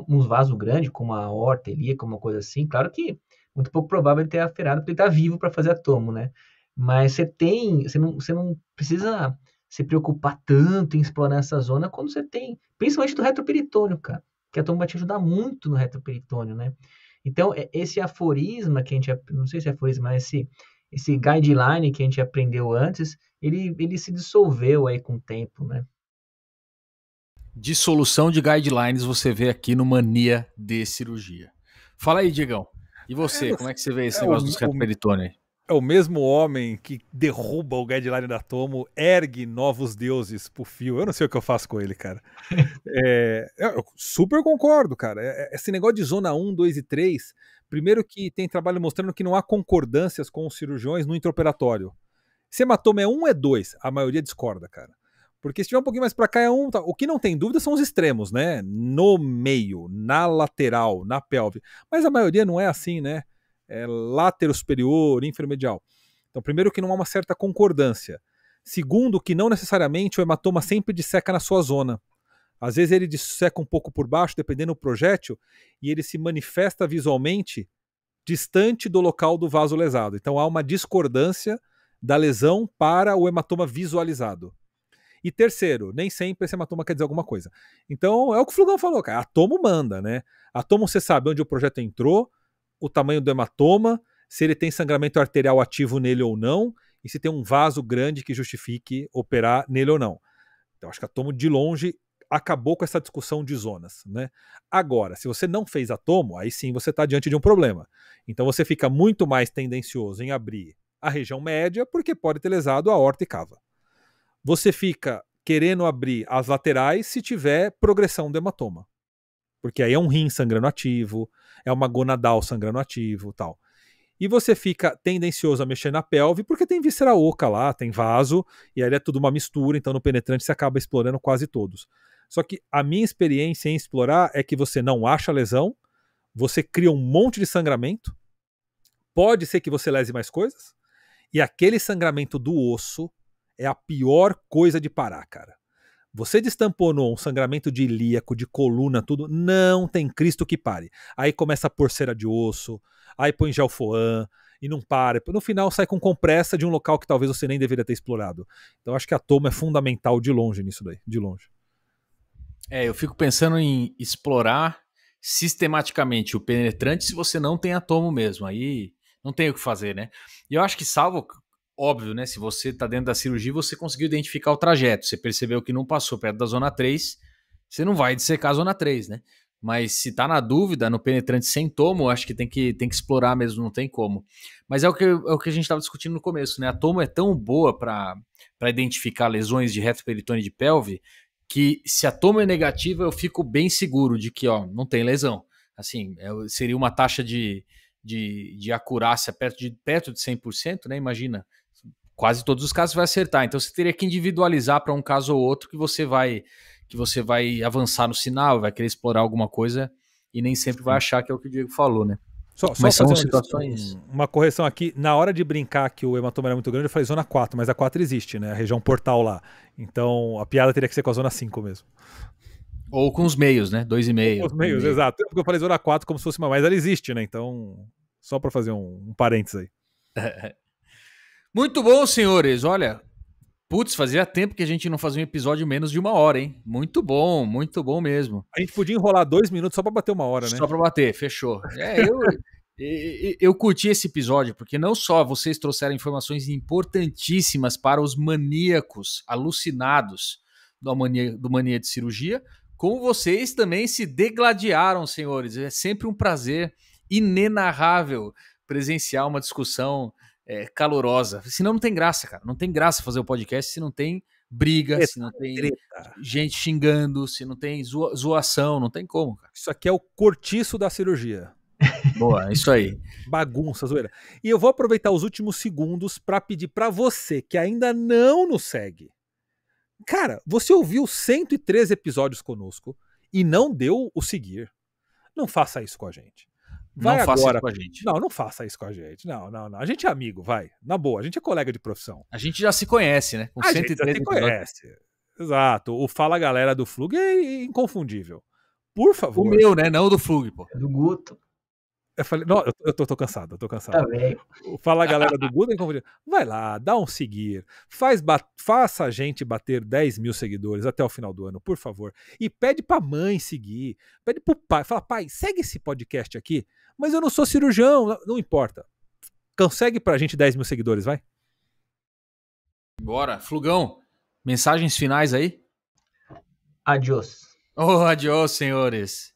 Speaker 2: uns vasos grandes, como a aorta ilíaca, uma coisa assim. Claro que muito pouco provável ele ter aferrado, porque ele está vivo para fazer a tomo, né? Mas você não precisa se preocupar tanto em explorar essa zona quando você tem, principalmente do retroperitônio, cara, que a toma vai te ajudar muito no retroperitônio, né? Então, esse aforisma que a gente, não sei se é aforisma, mas esse guideline que a gente aprendeu antes, ele se dissolveu aí com o tempo, né?
Speaker 1: Dissolução de guidelines você vê aqui no Mania de Cirurgia. Fala aí, Diegão. E você, como é que você vê esse negócio dos retroperitônio aí?
Speaker 3: É o mesmo homem que derruba o guideline da Tomo, ergue novos deuses pro fio. Eu não sei o que eu faço com ele, cara. Eu super concordo, cara. Esse negócio de zona 1, 2 e 3, primeiro que tem trabalho mostrando que não há concordâncias com os cirurgiões no intraoperatório. Se hematoma é 1, é 2, a maioria discorda, cara. Porque se tiver um pouquinho mais pra cá é 1, tá. O que não tem dúvida são os extremos, né? No meio, na lateral, na pelve. Mas a maioria não é assim, né? É látero superior, infromedial. Então, primeiro que não há uma certa concordância. Segundo, que não necessariamente o hematoma sempre disseca na sua zona. Às vezes ele disseca um pouco por baixo, dependendo do projétil, e ele se manifesta visualmente distante do local do vaso lesado. Então há uma discordância da lesão para o hematoma visualizado. E terceiro, nem sempre esse hematoma quer dizer alguma coisa. Então é o que o Flugão falou, cara. A tomo manda, né? A tomo você sabe onde o projeto entrou, o tamanho do hematoma, se ele tem sangramento arterial ativo nele ou não, e se tem um vaso grande que justifique operar nele ou não. Então acho que a tomo de longe acabou com essa discussão de zonas, né? Agora, se você não fez a tomo, aí sim você está diante de um problema. Então você fica muito mais tendencioso em abrir a região média, porque pode ter lesado a aorta e cava. Você fica querendo abrir as laterais se tiver progressão do hematoma. Porque aí é um rim sangrando ativo, é uma gonadal sangrando ativo, tal. E você fica tendencioso a mexer na pelve porque tem víscera oca lá, tem vaso, e aí é tudo uma mistura, então no penetrante você acaba explorando quase todos. Só que a minha experiência em explorar é que você não acha lesão, você cria um monte de sangramento, pode ser que você lese mais coisas, e aquele sangramento do osso é a pior coisa de parar, cara. Você destamponou um sangramento de ilíaco, de coluna, tudo, não tem Cristo que pare. Aí começa a pôr cera de osso, aí põe gelfoam, e não para. No final sai com compressa de um local que talvez você nem deveria ter explorado. Então acho que a toma é fundamental de longe nisso daí, de longe.
Speaker 1: Eu fico pensando em explorar sistematicamente o penetrante se você não tem a tomo mesmo. Aí não tem o que fazer, né? E eu acho que salvo... Óbvio, né? Se você está dentro da cirurgia, você conseguiu identificar o trajeto. Você percebeu que não passou perto da zona 3, você não vai dissecar a zona 3, né? Mas se está na dúvida, no penetrante sem tomo, acho que tem que explorar mesmo, não tem como. Mas é o que a gente estava discutindo no começo, né? A tomo é tão boa para identificar lesões de retroperitônio de pelve que se a tomo é negativa, eu fico bem seguro de que não tem lesão. Assim, seria uma taxa de acurácia perto de 100%, né? Imagina. Quase todos os casos vai acertar, então você teria que individualizar para um caso ou outro que você vai avançar no sinal, vai querer explorar alguma coisa e nem sempre vai achar que é o que o Diego falou, né?
Speaker 3: Mas são situações... Uma correção aqui, na hora de brincar que o hematoma era muito grande, eu falei zona 4, mas a 4 existe, né? A região portal lá. Então a piada teria que ser com a zona 5 mesmo.
Speaker 1: Ou com os meios, né? 2,5.
Speaker 3: Com os meios, exato. Porque eu falei zona 4 como se fosse uma, mas ela existe, né? Então, só para fazer um parênteses aí.
Speaker 1: Muito bom, senhores. Olha, putz, fazia tempo que a gente não fazia um episódio menos de 1 hora, hein? Muito bom mesmo.
Speaker 3: A gente podia enrolar 2 minutos só pra bater 1 hora, né?
Speaker 1: Só pra bater, fechou. Eu curti esse episódio, porque não só vocês trouxeram informações importantíssimas para os maníacos alucinados do Mania de Cirurgia, como vocês também se degladiaram, senhores. É sempre um prazer inenarrável presenciar uma discussão calorosa. Senão não tem graça, cara. Não tem graça fazer o podcast se não tem briga, se não tem gente xingando, se não tem zoação, não tem como, cara.
Speaker 3: Isso aqui é o cortiço da cirurgia.
Speaker 1: Boa, isso aí.
Speaker 3: Bagunça, zoeira. E eu vou aproveitar os últimos segundos para pedir para você que ainda não nos segue. Cara, você ouviu 113 episódios conosco e não deu o seguir. Não faça isso com a gente. Vai
Speaker 1: não faça
Speaker 3: agora.
Speaker 1: isso com a gente.
Speaker 3: Não faça isso com a gente. Não. A gente é amigo, vai. Na boa, a gente é colega de profissão.
Speaker 1: A gente já se conhece, né?
Speaker 3: Com a gente já se conhece. Exato. O Fala Galera do Flug é inconfundível. Por favor.
Speaker 1: O meu, né? Não o do Flug, pô.
Speaker 2: É do Guto.
Speaker 3: Eu falei, não, eu tô cansado, eu tô cansado.
Speaker 2: Tá bem.
Speaker 3: Fala, galera do Google, vai lá, dá um seguir, faça a gente bater 10 mil seguidores até o final do ano, por favor. E pede pra mãe seguir, pede pro pai, fala, pai, segue esse podcast aqui, mas eu não sou cirurgião, não importa. Consegue pra gente 10 mil seguidores, vai?
Speaker 1: Bora. Flugão, mensagens finais aí?
Speaker 2: Adiós.
Speaker 1: Oh, adiós, senhores.